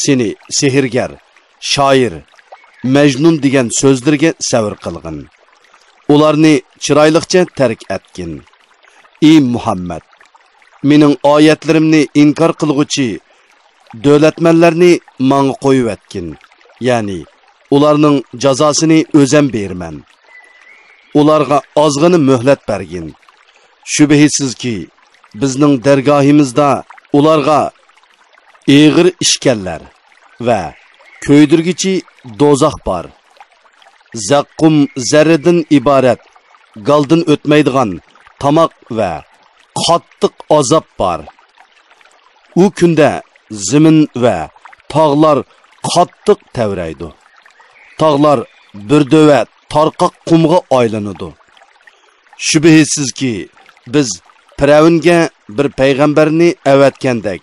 seni sehrgar, shoir, majnun degan so'zlarga savr qilgin. Ularni chiroyliqcha tark etgin. Ey Muhammad, mening oyatlarimni inkor qilguvchi davlatmanlarni menga qo'yib etgin. Ya'ni ularning jazosini o'zim berman. Ularga ozg'ini muhlat bergin. Shubhisizki, bizning dargohimizda ularga eg'ir ishkanlar va ko'ydirgichi dozoq bor. Zaqqum zarridan iborat, galdan o'tmaydigan tamoq va qattiq azob bor. U kunda zimin va tog'lar qattiq tavraydi. Tog'lar bir dova tarqoq qumga aylanadi. Shubhisizki, biz Firavunga bir payg'ambarni avatgandek,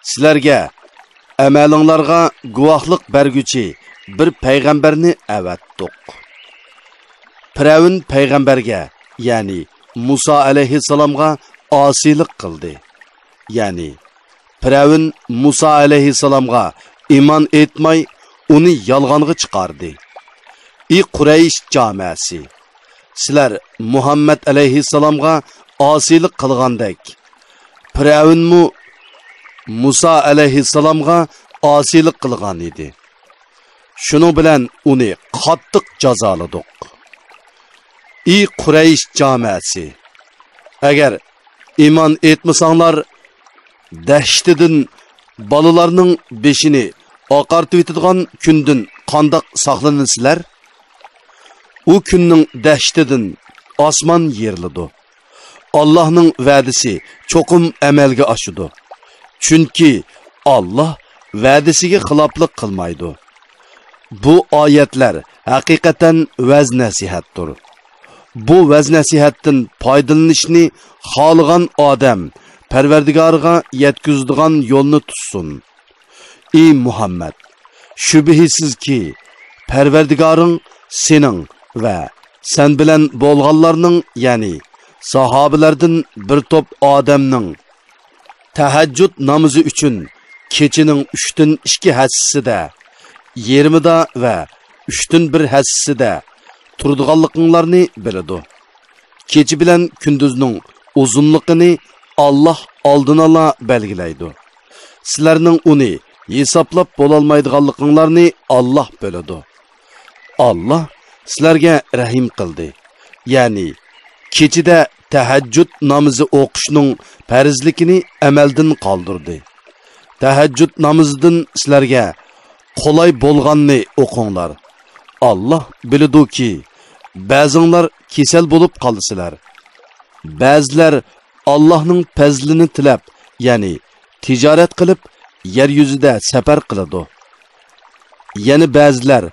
sizlarga amalinglarga guvohlik berguchi bir payg'ambarni avatdik. Firavun payg'ambarga, ya'ni Musa alayhissalomga osiylik qildi. Ya'ni Firavun Musa alayhissalomga iymon etmay, uni yolg'onga chiqardi. Ey Quraysh jamoasi, sizlar Muhammad alayhissalomga osiylik qilgandek, Firavunmu Musa alayhissalomga osiylik qilgan edi. Shuning bilan uni qattiq jazoladik. Ey Quraysh jamoasi, agar iymon etmasanglar, dahshatidan bolalarning beshini oqartib etadigan kundan qandoq saqlanansizlar? U kunning dahshatidan osmon yeriladi. Allah'ның vədisi çoxum əməlgə aşıdı. Çünki Allah vədisiga xilaflıq qılmaydı. Bu ayətlər həqiqətən vəz nəsihətdir. Bu vəz nəsihətdən faydalanışni xalığan adam Pərverdigarıga yetkizdigan yolunu tutsun. Ey Muhammed, şübhəsiz ki, Pərverdigarın senin və sen bilen bolğanlarının, yani sahabelerden bir top adamның tahajjud namazı üçün keçinin 3'tün 2 həssisida, 20'da və 3'tün 1 həssisida turduğanlıqlarını bilidi. Keçi bilen kündüzünün uzunluğunu Allah aldın ala belgileydi. Sizlərinin onu hesaplap bolalmaydıqanlıqlarını Allah bilidi. Allah sizlərə rahim qıldı. Yani keçide tahajjud namazı o'qishning farzligini amaldan qoldurdi. Tahajjud namozidan sizlarga qolay bo'lganni o'qinglar. Allah biladi-ki, ba'zinglar kesal bo'lib qoldisizlar. Ba'zilar Allah'ның fazlini tilab, ya'ni tijorat qilib yer yuzida safar qiladi. Yani ba'zilar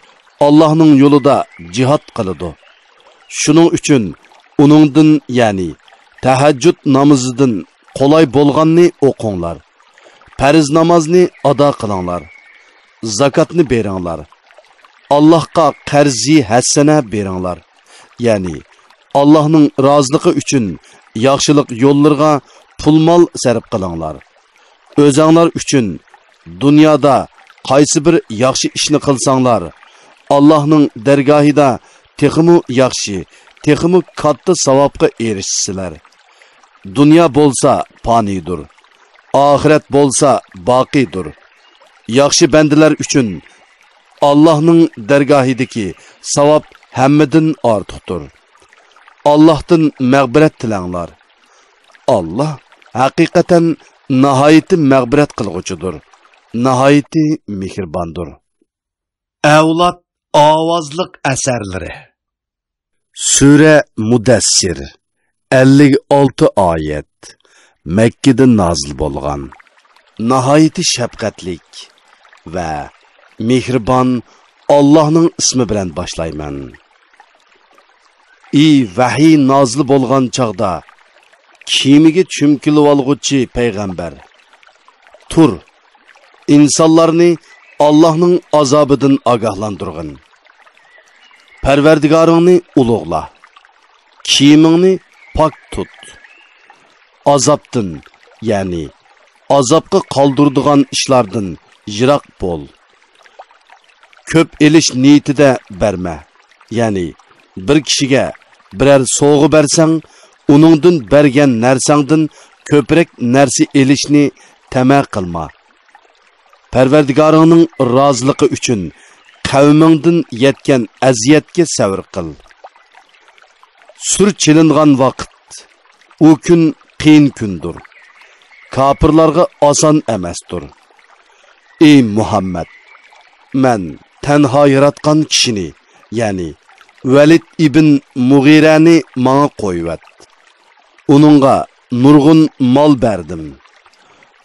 Allah'ның yo'lida jihad qiladi. Shuning uchun uningdan, ya'ni tahajjud namozidan qolay bo'lganni o'qinglar. Farz namozni ado qilinglar. Zakatni beringlar. Allohga qarzi hasana beringlar. Ya'ni Allah'ның roziligi uchun yaxshilik yo'llarga pul-mol sarf qilinglar. O'zinglar uchun dunyoda qaysi bir yaxshi ishni qilsanglar, Allah'ның dargohida texmu yaxshi, texmu katta savobga erishsizlar. Dünya bolsa fanidir, ahiret bolsa baqidir. Yaxshi bandalar uchun Allah'ның dargohidagi savob hammadan ortiqdir. Allohdan mag'firat tilanglar. Allah haqiqatan nihoyatda mag'firat qilg'uchidir, nihoyatda mehribondir. Avlod ovozliq asarlari. Sura Mudassir 56 oyat. Makka nozil bo'lgan. Nihoyatda shafqatlik va mehribon Allohning ismi bilan boshlayman. Vahiy nozil bo'lgan chaqda kiyimiga chumkilib olg'uchi payg'ambar tur, insonlarni Allohning azobidan ogohlantirgin. Parvardigoringni ulug'la, kiyimingni pok tut. Azobdan, ya'ni azobga qoldiradigan ishlardan yiroq bo'l. Ko'p elish niyatida berma, ya'ni bir kishiga biror sovg'a bersang, uningdan bergan narsangdan ko'proq narsa elishni tama qilma. Parvardigoringning roziligi uchun qavmingdan yetgan aziyatga sabr qil. Sur chilingan vaqt u kun qiyin kundir. Kafirlarga oson emasdir. Ey Muhammad, men tanho yaratgan kishini, ya'ni Valid ibn Mughirani manga qo'yvat. Uningga nurg'un mol berdim.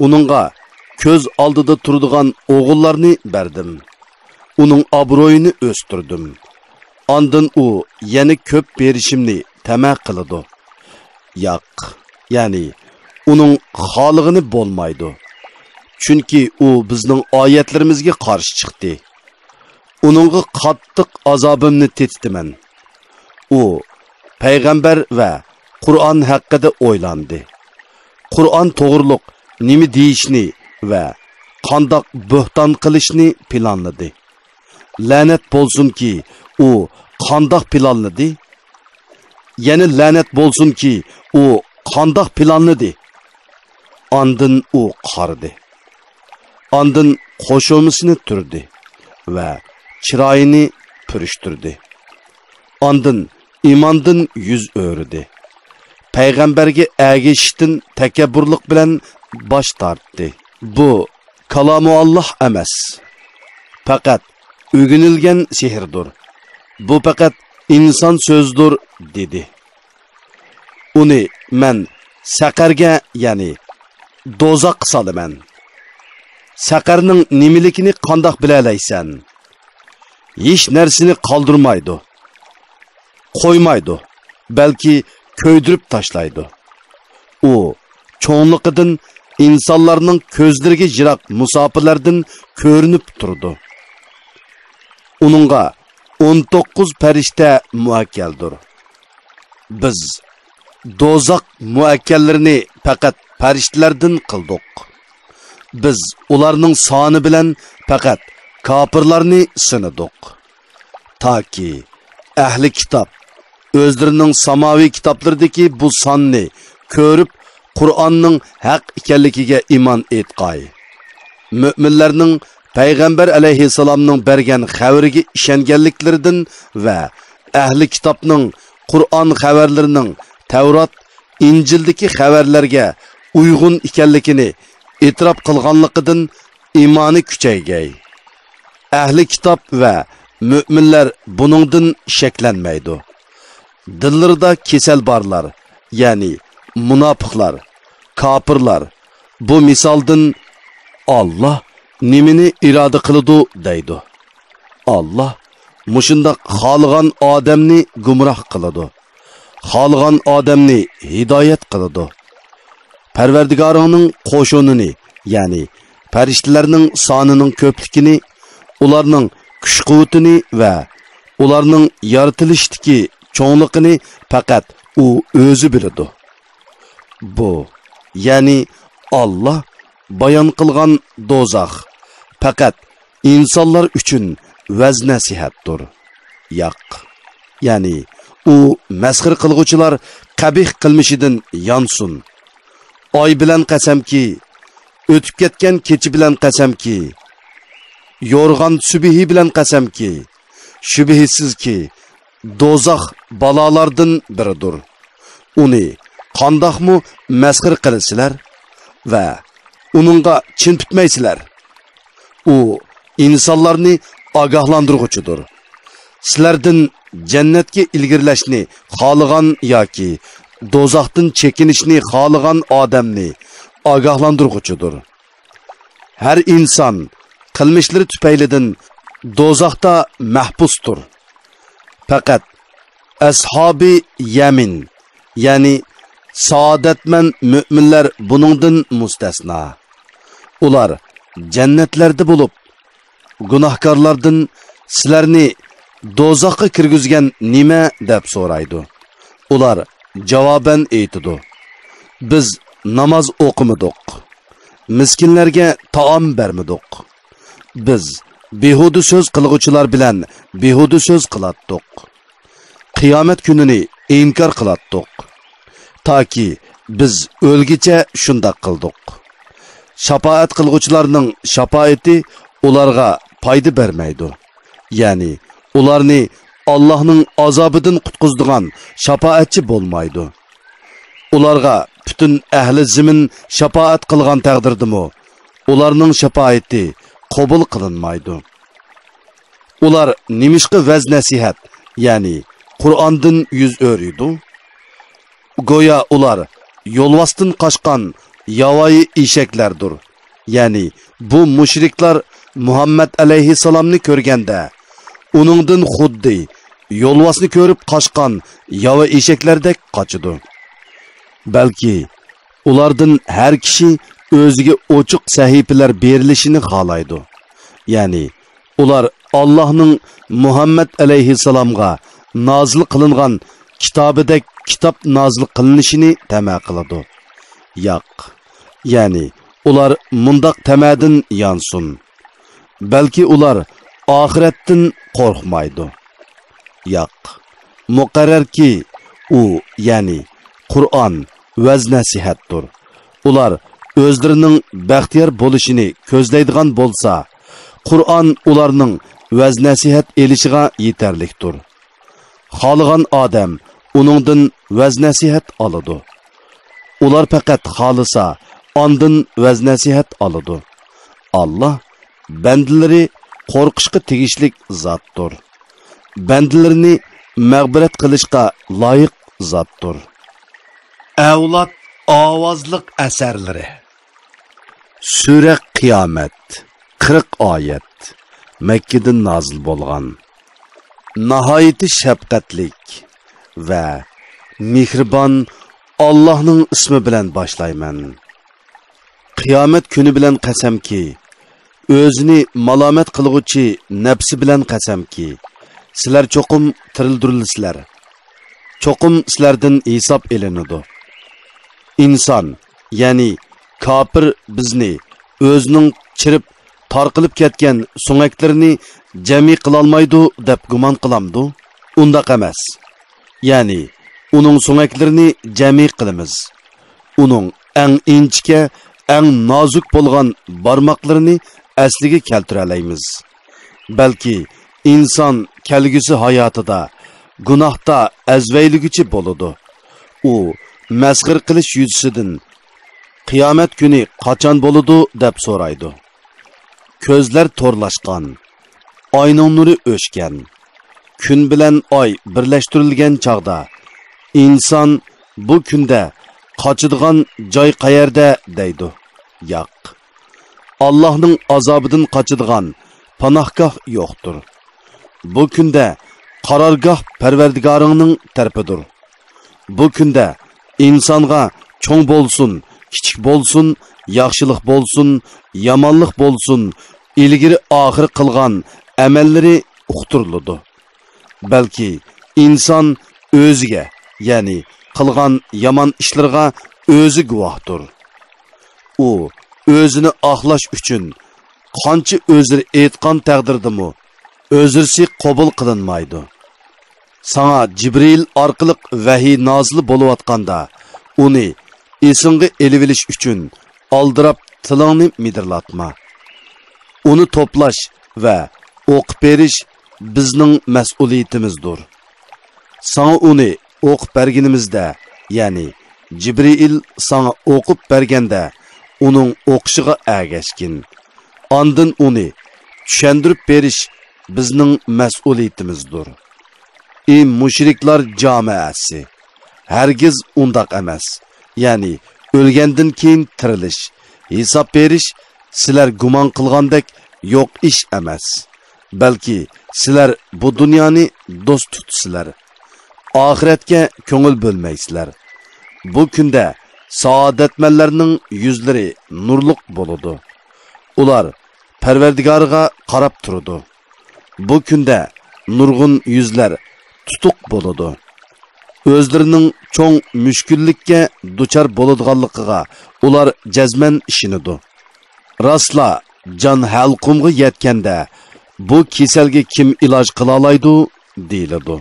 Uningga ko'z oldida turadigan o'g'illarni berdim. Uning obro'yini o'stirdim. Ondan u yana ko'p berishimni tama qiladi. Yo'q, ya'ni uning xolig'ini bo'lmaydi. Chunki u bizning oyatlarimizga qarshi chiqdi. Uningga qattiq azobimni tetdiman. U payg'ambar va Qur'on haqida o'ylandi. Qur'on to'g'riliq nima deyishni va qandoq bo'hton qilishni planladi. La'nat bo'lsinki, u qandoq planladi? Yana la'nat bo'lsinki, u qandoq planladi? Ondan u qardi. Ondan qo'shomisini turdi va chiroyini purishtirdi. Ondan imondan yuz o'rdi. Payg'ambarga agishishdan takabburlik bilan bosh tortdi. Bu kalomu Alloh emas, faqat o'ginilgan sehrdir. Bu faqat inson so'zdir dedi. Uni men saqarga, ya'ni dozoq solaman. Saqarning nimaligini qandoq bilalaysan? Hech narsani qoldirmaydi, qo'ymaydi, balki ko'ydirib tashlaydi. U cho'nliqidan insonlarning ko'zlariga yiroq musofirlardan ko'rinib turdi. Uningga 19 farishta muakkaldir. Biz dozoq muakkallarini faqat farishtalardan qildik. Biz ularning soni bilan faqat kafirlarni sinadik. Taki ahli kitob o'zlarining samoviy kitoblaridagi bu sonni ko'rib, Qur'onning haq ekanligiga iymon etqay. Mu'minlarning payg'ambar alayhissalomning bergan xabariga ishonganliklaridan va ahli kitobning Qur'on xabarlarining Tavrat, Injildagi xabarlarga uyg'un ekanligini e'tirof qilganligidan iymoni kuchaygay. Ahli kitob va mu'minlar buningdan shaklanmaydi. Dillarida kesal borlar, ya'ni munofiqlar, kafirlar bu misoldan Alloh nimani iroda qiladi deydi. Alloh mushunda xohlagan odamni gumroh qiladi. Xohlagan odamni hidoyat qiladi. Parvardigoringning qo'shonini, ya'ni farishtalarning sonining ko'pligini, ularning kuch-quvvatini va ularning yaratilishdagi cho'nliqini faqat u o'zi biladi. Bu, ya'ni Alloh bayon qilgan dozoq faqat insonlar uchun vaz nasihatdir. Yo'q, ya'ni u masxir qilguvchilar qabih qilmishidan yonsun. Oy bilan qasamki, o'tib ketgan kechi bilan qasamki, yo'rg'an subihi bilan qasamki, shubhisizki do'zax balolardan biridir. Uni qandoqmi masxir qilasizlar va uningga chin tutmaysizlar. U insonlarni ogohlantiruvchidir. Sizlardan jannatga ilgirlashni xohlagan yoki do'zaxdan chekinishni xohlagan odamni ogohlantiruvchidir. Har inson qilmishlari tufaylidan do'zaxda mahbusdir. Faqat ashabi yamin, ya'ni saodatman mu'minlar buningdan mustasno. Ular jannatlarda bo'lib, gunohkorlardan sizlarni do'zaxga kirgizgan nima deb so'raydi. Ular javoban aytidi: Biz namoz o'qimadik, miskinlarga taom bermadik. Biz behuda so'z qilguvchilar bilan behuda so'z qilatdik. Qiyomat kunini inkor qilatdik. Toki biz o'lgicha shunday qildik. Shafaat qilguvchilarning shafaati ularga foyda bermaydi. Ya'ni ularni Allohning azobidan qutqizadigan shafaatchi bo'lmaydi. Ularga butun ahli zimin shafaat qilgan taqdirdimi, ularning shafaati qabul qilinmaydi. Ular nimishqi vaz nasihat, ya'ni Qur'ondan yuz o'riydi. Go'yo ular yo'lvosdan qochgan yovvoyi eshaklardir. Ya'ni bu mushriklar Muhammad alayhissalomni ko'rganda uningdan xuddi yo'lvosni ko'rib qochgan yova eshaklardek qochidi. Balki ulardan har kishi o'ziga ochiq sahifalar berilishini xohlaydi. Ya'ni ular Allohning Muhammad alayhissalomga nozil qilingan kitobidek kitob nozil qilinishini tama qiladi. Yo'q. Ya'ni ular mundaq tamadin yansun. Balki ular oxiratdan qo'rqmaydi. Yo'q. Muqarrarki u, ya'ni Qur'on vaz nasihatdir. Ular o'zlarining baxtiyor bo'lishini ko'zlaydigan bo'lsa, Qur'on ularning vaz nasihat elishiga yetarlikdir. Xohlagan odam uningdan vaz nasihat oladi. Ular faqat xolisa ondan vaz nasihat oladi. Alloh bandalari qo'rqishga tegishlik zotdir. Bandalarni mag'firat qilishga loyiq zotdir. Avlod ovozliq asarlari. Sura Qiyomat 40 oyat. Makkadan nozil bo'lgan. Nihoyat shafqatlik va mehribon Allohning ismi bilan boshlayman. Qiyomat kuni bilan qasamki, o'zini malomat qilguvchi nafsi bilan qasamki, sizlar cho'qim tirildirilsizlar. Cho'qim sizlardan hisob elinadi. İnsan, ya'ni kafir bizni o'zining chirib tarqilib ketgan so'ngaklarini jami qilolmaydi deb gumon qilamdi. Undaq emas. Ya'ni uning so'ngaklarini jami qilamiz. Uning eng inchga, eng nozik bo'lgan barmoqlarini asliga keltira olamiz. Balki inson kelgusi hayotida gunohda azvayligichi bo'ladi. U masxir qilish yuzasidan qiyomat kuni qachon bo'ladi deb so'raydi. Ko'zlar to'rlashgan, oyning nuri o'chgan, kun bilan oy birlashtirilgan chog'da inson bu kunda qochadigan joy qayerda deydi. Yo'q. Allohning azobidan qochadigan panohgoh yo'qdir. Bu kunda qarorgoh Parvardigoringning tarafidir. Bu kunda insonga cho'ng bo'lsin, kichik bo'lsin, yaxshilik bo'lsin, yomonlik bo'lsin, ilgari oxir qilgan amallari uqtiriladi. Balki inson o'ziga, ya'ni qilgan yomon ishlarga o'zi guvohdir. U o'zini oqlash uchun qancha o'zir aytgan taqdirdimi, o'zirsi qabul qilinmaydi. Sana Jibril orqali vahiy nozil bo'layotganda uni esingga elib olish uchun oldirab tilingni midirlatma. Uni to'plash va o'qib berish bizning mas'uliyatimizdir. sana uni o'qib berganimizda, ya'ni Jibril sana o'qib berganda uning o'qishiga ergashgin. Ondan uni tushuntirib berish bizning mas'uliyatimizdir. Ey mushriklar jamoasi, hargiz undaq emas. Ya'ni o'lgandan keyin tirilish, hisob berish sizlar gumon qilgandek yo'q ish emas. Balki sizlar bu dunyoni do'st tutsizlar. Oxiratga ko'ngil bo'lmaysizlar. Bu kunda saodatmanlarning yuzlari nurliq bo'ladi. Ular Parvardigoriga qarab turadi. Bu kunda nurg'un yuzlar tutuq bo'ladi. O'zlarining cho'ng mushkullikka duchor bo'ladiganligiga ular jazman ishonadi. Rastla jon halqumga yetganda bu kasalga kim iloj qila oladi deyiladi.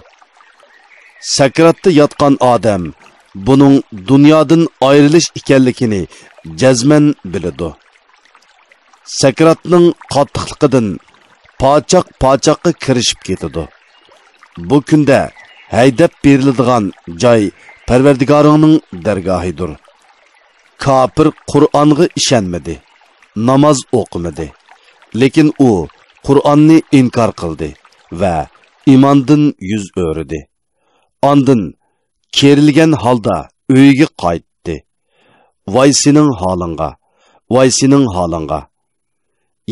Sakratda yotgan odam buning dunyodan ayrilish ekanligini jazman biladi. Sakratning qattiqligidan pochoq-pochoqqa kirishib ketadi. Bu kunda haydab beriladigan joy Parvardigoringning dargohidir. Kafir Qur'onga ishonmadi, namoz o'qimadi. Lekin u Qur'onni inkor qildi va iymondan yuz o'rdi. Ondan kerilgan holda uyiga qaytdi. Voy sening holingga, voy sening holingga.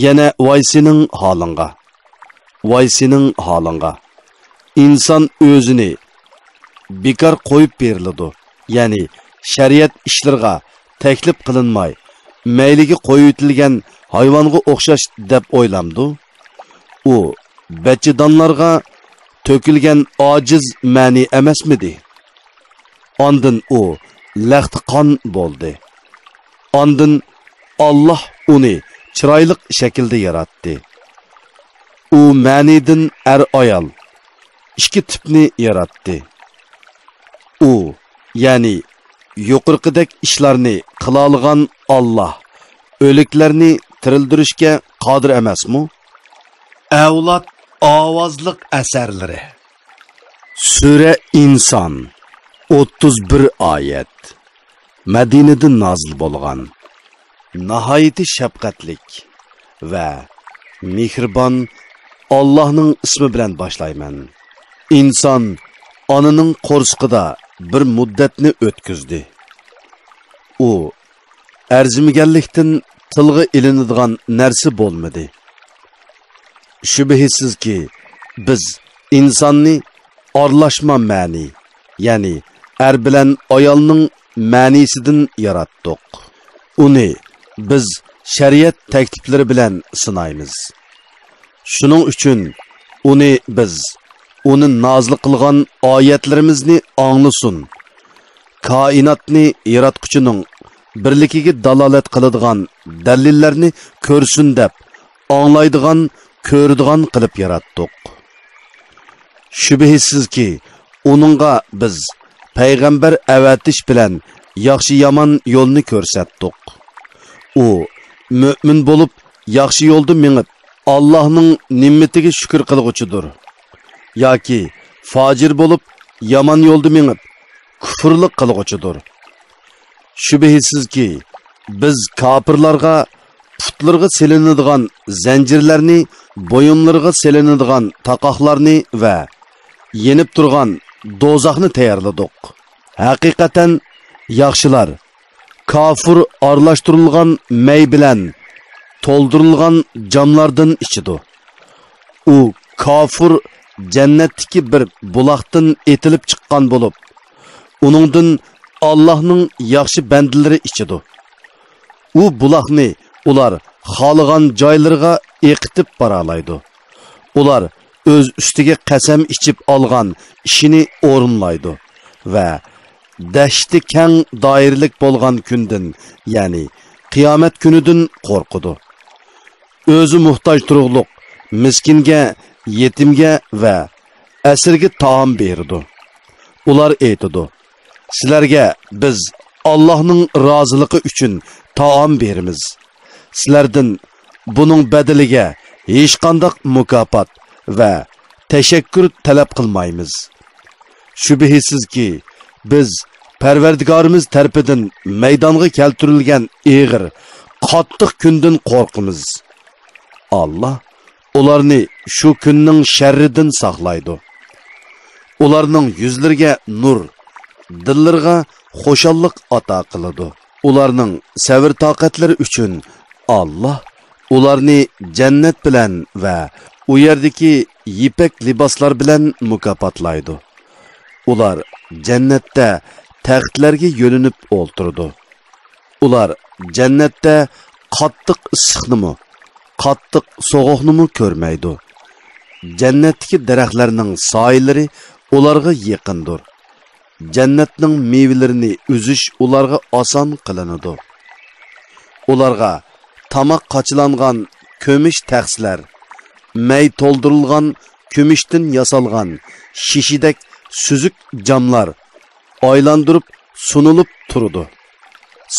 Yana voy sening holingga, voy sening holingga. İnsan o'zini bekor qo'yib beriladi. Ya'ni shariat ishlarga taklif qilinmay, mayliga qo'yib etilgan hayvonga o'xshash deb o'ylamdi. U bachidonlarga to'kilgan ojiz ma'ni emasmidi? Ondan u laxti qon bo'ldi. Ondan Alloh uni chiroyli shaklda yaratdi. U ma'nidan ayol ikki tipni yaratdi. U, ya'ni yuqorqidek ishlarni qila olgan Alloh o'liklarni tirildirishga qodir emasmi? Avlod ovozliq asarlari. Sura Inson 31 oyat. Madinada nozil bo'lgan. Nihoyat shafqatlik va mehribon Allohning ismi bilan boshlayman. İnsan onaning qo'rsqida bir muddatni o'tkazdi. U arzimaganlikdan tilga ilinadigan narsa bo'lmadi. Shubhisizki biz insonni aralashma ma'ni, ya'ni er bilan ayolning ma'nisidan yaratdik. Uni biz shariat takliflari bilan sinaymiz. Shuning uchun uni biz uni nozil qilgan oyatlarimizni anglasin. Koinotni yaratquchining birligiga dalolat qiladigan dalillarni ko'rsin deb anglaydigan, ko'radigan qilib yaratdik. Shubhisizki uningga biz payg'ambar avatish bilan yaxshi yomon yo'lni ko'rsatdik. U mo'min bo'lib yaxshi yo'lda mengib Allohning ne'matiga shukr qilg'uchidir. Yoki fojir bo'lib yomon yo'lda mengib kufrlik qilg'uchidir. Shubhisizki biz kofirlarga putlarga selinadigan zanjirlarni, bo'yinlarga selinadigan taqoqlarni va yenib turgan do'zaxni tayyorladik. Haqiqatan yaxshilar kofir aralashtirilgan may bilan to'ldirilgan jamlardan ichidi. U kofir jannatdagi bir buloqdan etilib chiqqan bo'lib, uningdan Allohning yaxshi bandalari ichidi. U buloqni ular xohlagan joylarga eqitib bora oladi. Ular o'z ustiga qasam ichib olgan ishini o'rinlaydi va dashti keng doiralik bo'lgan kundan, ya'ni qiyomat kunidan qo'rqidi. O'zi muhtoj turug'liq miskinga, yetimga va asirga taom berdi. Ular aytdi: sizlarga biz Allohning roziligi uchun taom beramiz. Sizlardan buning badaliga hech qanday mukofot va tashakkur talab qilmaymiz. Şübhisizki biz Parvardigorimiz tarafidan maydonga keltirilgan eg'ir, qattiq kundan qo'rqamiz. Allah ularni shu kunning sharridan saqlaydi. Ularning yuzlariga nur, dillariga xo'shallik ato qiladi. Ularning sabr toqatlari uchun Allah ularni jannat bilan va u yerdagi yipak liboslar bilan mukofotlaydi. Ular jannatda taxtlarga yo'linib o'ltirdi. Ular jannatda qattiq issiqnimi, qattiq sovuqnimi ko'rmaydi. Jannatdagi daraxtlarning soyalari ularga yaqindir. Jannatning meyvalarini uzish ularga oson qilinadi. Ularga tamoq qochilangan ko'mish taxslar, may to'ldirilgan ko'mishdan yasalgan shishidek süzük camlar aylandırıp sunulup turdu.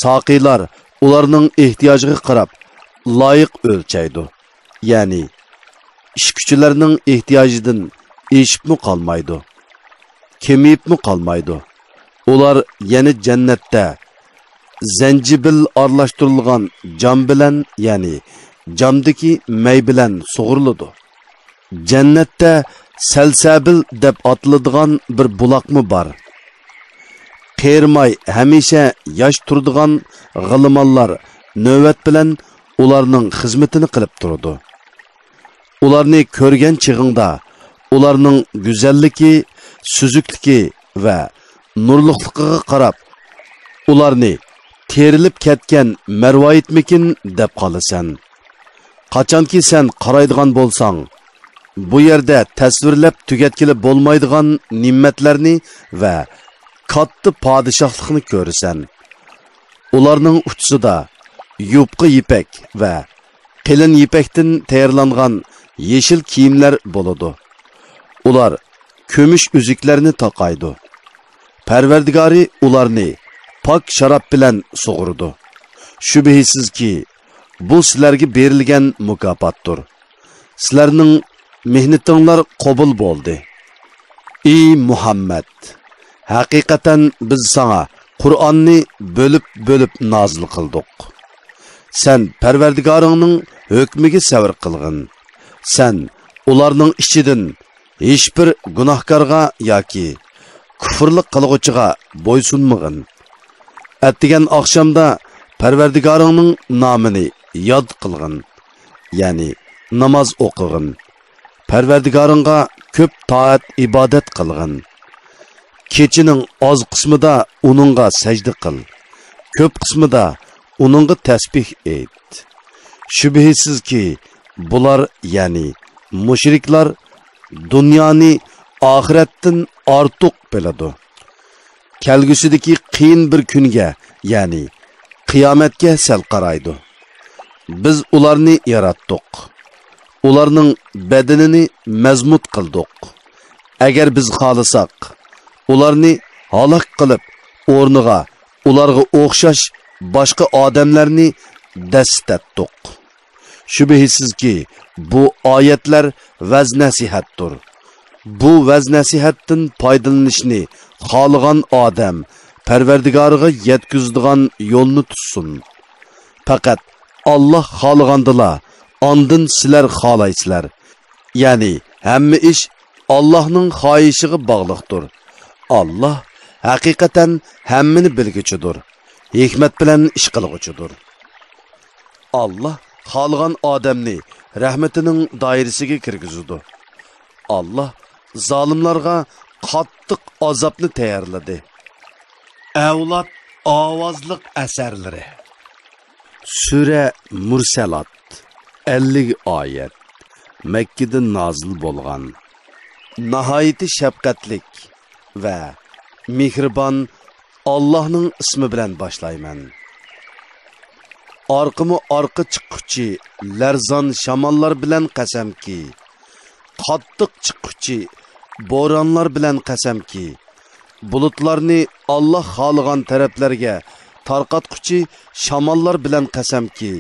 Saqiylar ularning ehtiyojga qarab loyiq o'lchaydi. Ya'ni ishkuchilarning ehtiyojidan eshibmi qolmaydi, kemiyibmi qolmaydi. Ular yana jannatda zanjibil aralashtirilgan jam bilan, ya'ni jamdagi may bilan sug'uriladi. Jannatda salsabil deb atiladigan bir buloqmi bor. Qermay hamisha yosh turadigan g'ilimonlar navbat bilan ularning xizmatini qilib turadi. Ularni ko'rgan chig'ingda ularning go'zalligi, suzukligi va nurliqligiga qarab ularni terilib ketgan marvoyitmikin deb qolasan. Qachonki sen qaraydigan bo'lsang, bu yerda tasvirlab tugatkili bo'lmaydigan ne'matlarni va katta podshohlikni ko'rasan. Ularning uchsida yupqi ipak va qilin ipakdan tayyorlangan yeşil kiyimlar bo'ladi. Ular ko'mish uzuklarni taqaydi. Parvardigori ularni pok sharob bilan sug'urdi. Shubhisizki bu sizlarga berilgan mukofotdir. Sizlarning mehnatinglar qabul bo'ldi. Ey Muhammad, haqiqatan biz sana Qur'onni bo'lib nozil qildik. Sen Parvardigoringning hukmiga sabr qilgin. Sen ularning ichidan hech bir gunohkorga yoki kufrlik qilg'uchiga bo'ysunmag'in. Atdigan oqshomda Parvardigoringning nomini yod qilgin, ya'ni namoz o'qig'in. Parvardigoringga ko'p toat ibodat qilgin. Kechining oz qismida uningga sajda qil. Ko'p qismida uningga tasbih et. Shubhisizki bular, ya'ni mushriklar dunyoni oxiratdan ortiq biladi. Kelgusidagi qiyin bir kunga, ya'ni qiyomatga sal qaraydi. Biz ularni yaratdik. Ularning badanini mazmut qildik. Agar biz xohlasak, ularni halok qilib, o'rniga ularga o'xshash boshqa odamlarni dastatdik. Shubhisizki bu oyatlar vaz nasihatdir. Bu vaz nasihatdan foydalanishni xohlagan odam Parvardigoriga yetkazadigan yo'lni tutsin. Faqat Allah xohlagandila ondan sizlar xohlaysizlar. Ya'ni hamma ish Allohning xohishiga bog'liqdir. Allah haqiqatan hammani bilguchidir. Hikmat bilan ish qilguchidir. Allah xohlagan odamni rahmatining doirasiga kirgizadi. Allah zolimlarga qattiq azobni tayyorladi. Avlod ovozliq asarlari. Sura Mursalat 50 oyat. Makkadan nozil bo'lgan. Nihoyat shafqatlik va mehribon Allohning ismi bilan boshlayman. Orqa chiqquchi larzon shamollar bilan qasamki, qattiq chiqquchi bo'ronlar bilan qasamki, bulutlarni Allah xohlagan taraflarga tarqatquchi shamollar bilan qasamki,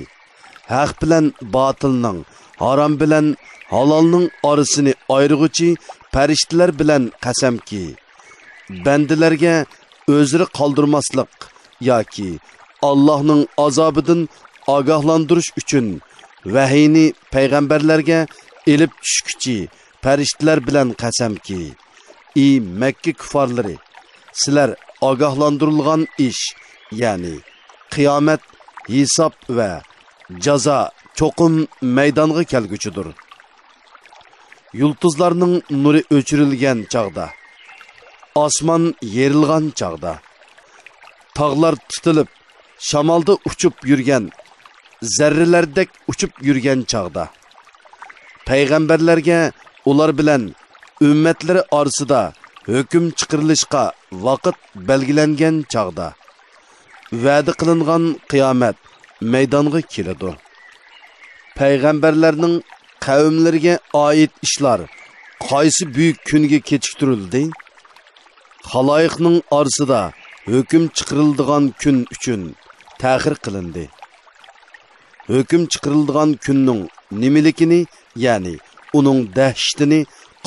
haq bilan botilning, harom bilan halolning orasini ayirguchi farishtalar bilan qasamki, bandalarga o'zini qoldirmaslik yoki Allohning azobidan ogohlantirish uchun vahiyni payg'ambarlarga elib tushguchi farishtalar bilan qasamki, ey Makka kuffarlari, sizlar ogohlantirilgan ish, ya'ni qiyomat, hisob va jazo cho'qim maydonga kelguchidir. Yulduzlarning nuri o'chirilgan chaqda, osmon yerilgan chaqda, tog'lar tutilib, shamolda uchib yurgan, zarralardek uchib yurgan chaqda, payg'ambarlarga ular bilan ummatlari orasida hukm chiqarilishga vaqt belgilangan chaqda, va'da qilingan qiyomat maydonga keladi. Payg'ambarlarning qavmlariga oid ishlar qaysi buyuk kunga kechiktirildi? Xaloyiqning orasida hukm chiqariladigan kun uchun ta'xir qilindi. Hukm chiqariladigan kunning nimaligini, ya'ni uning dahshatini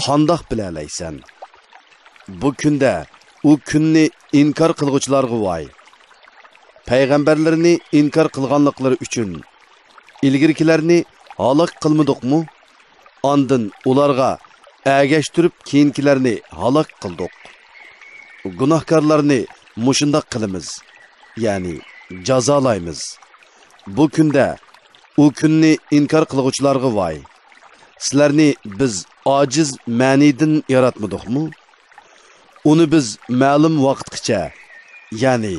qandoq bilalaysan? Bu kunda u kunni inkor qilguvchilarga voy. Payg'ambarlarni inkor qilganliklari uchun ilgirkilarni halok qilmadikmi? Ondan ularga agashtirib keyinkilarni halok qildik. Gunohkorlarni mushundoq qilamiz, ya'ni jazolaymiz. Bu kunda u kunni inkor qilguvchilarga voy. Sizlarni biz ojiz ma'nidan yaratmadikmi? Uni biz ma'lum vaqtgacha, ya'ni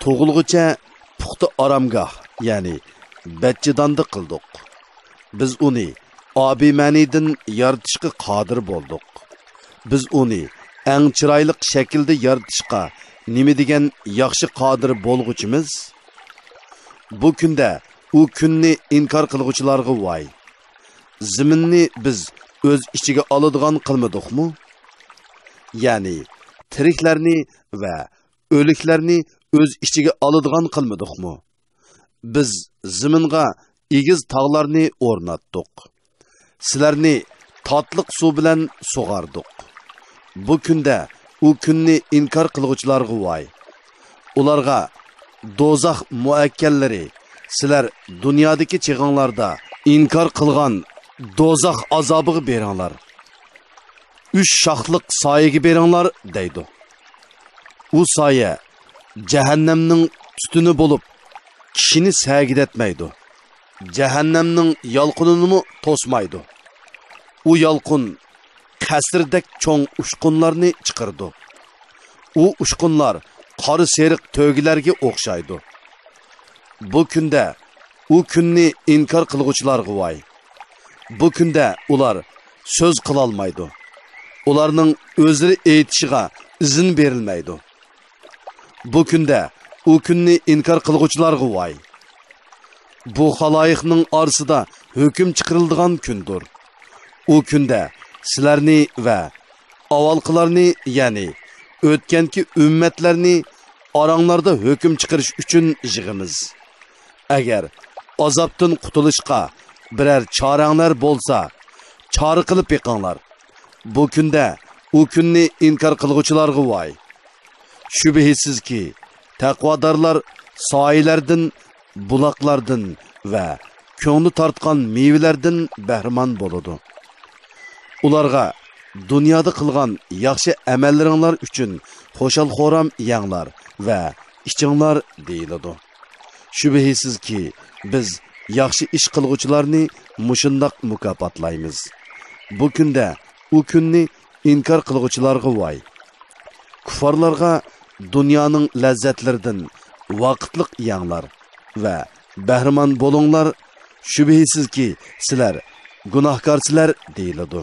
tug'ilg'icha puxta oromgoh, ya'ni bachchidonda qildik. Biz uni obi ma'nidan yaratishga qodir bo'ldik. Biz uni eng chiroyli shaklda yaratishga nima degan yaxshi qodir bo'lg'uchimiz? Bu kunda u kunni inkor qilguvchilarga voy. Zaminni biz o'z ichiga oladigan qilmadikmi? Ya'ni tiriklarni va o'liklarni o'z ichiga oladigan qilmadikmi? Biz zaminga egiz tog'larni o'rnatdik. Sizlarni tatliq suv bilan sug'ardik. Bu kunda u kunni inkor qilguvchilarga voy. Ularga do'zax muakkallari, sizlar dunyodagi chig'inglarda inkor qilgan do'zax azobiga beringlar. 3 shoxliq soyaga beringlar deydi. U soya jahannamning tutuni bo'lib, kishini sagidatmaydi. Jahannamning yolqinini to'smaydi. U yolqin qasrdek cho'ng ushqunlarni chiqirdi. U ushqunlar qori seriq to'gilarga o'xshaydi. Bu kunda u kunni inkor qilguvchilarga voy. Bu kunda ular so'z qila olmaydi. Ularning o'zini aytishiga izin berilmaydi. Bu kunda u kunni inkor qilguvchilarga voy. Bu xaloyiqning orasida hukm chiqariladigan kundir. U kunda sizlarni va avvalqilarni, ya'ni o'tganki ummatlarni oranglarda hukm chiqarish uchun yig'imiz. Agar azobdan qutulishga biror choranglar bo'lsa, chora qilib yiqinglar. Bu kunda u kunni inkor qilguvchilarga voy. Shubhisizki, taqvodorlar soylardan, buloqlardan va ko'ngli tortgan mevalardan bahramand bo'ladi. Ularga dunyoda qilgan yaxshi amallaringlar uchun xo'shal-xo'ram yanglar va ichinglar deyiladi. Shubhisizki, biz yaxshi ish qilguvchilarni mushundoq mukofotlaymiz. Bu kunda u kunni inkor qilguvchilarga voy. Kuffarlarga dunyoning lazzatlaridan vaqtliq yanglar va bahramand bo'linglar. Shubhisizki, sizlar gunohkorsizlar deyiladi.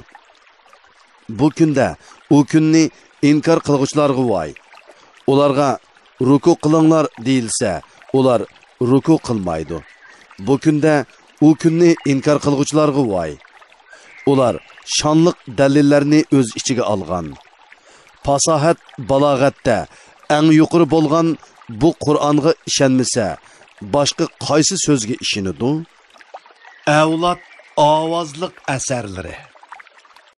Bu kunda u kunni inkor qilguvchilarga voy. Ularga ruku qilinglar deyilsa, ular ruku qilmaydi. Bu kunda u kunni inkor qilguvchilarga voy. Ular shonliq dalillarni o'z ichiga olgan. Fasohat, balog'atda eng yuqori bo'lgan bu Qur'onga ishonmasa, boshqa qaysi so'zga ishonadi? Avlod ovozliq asarlari.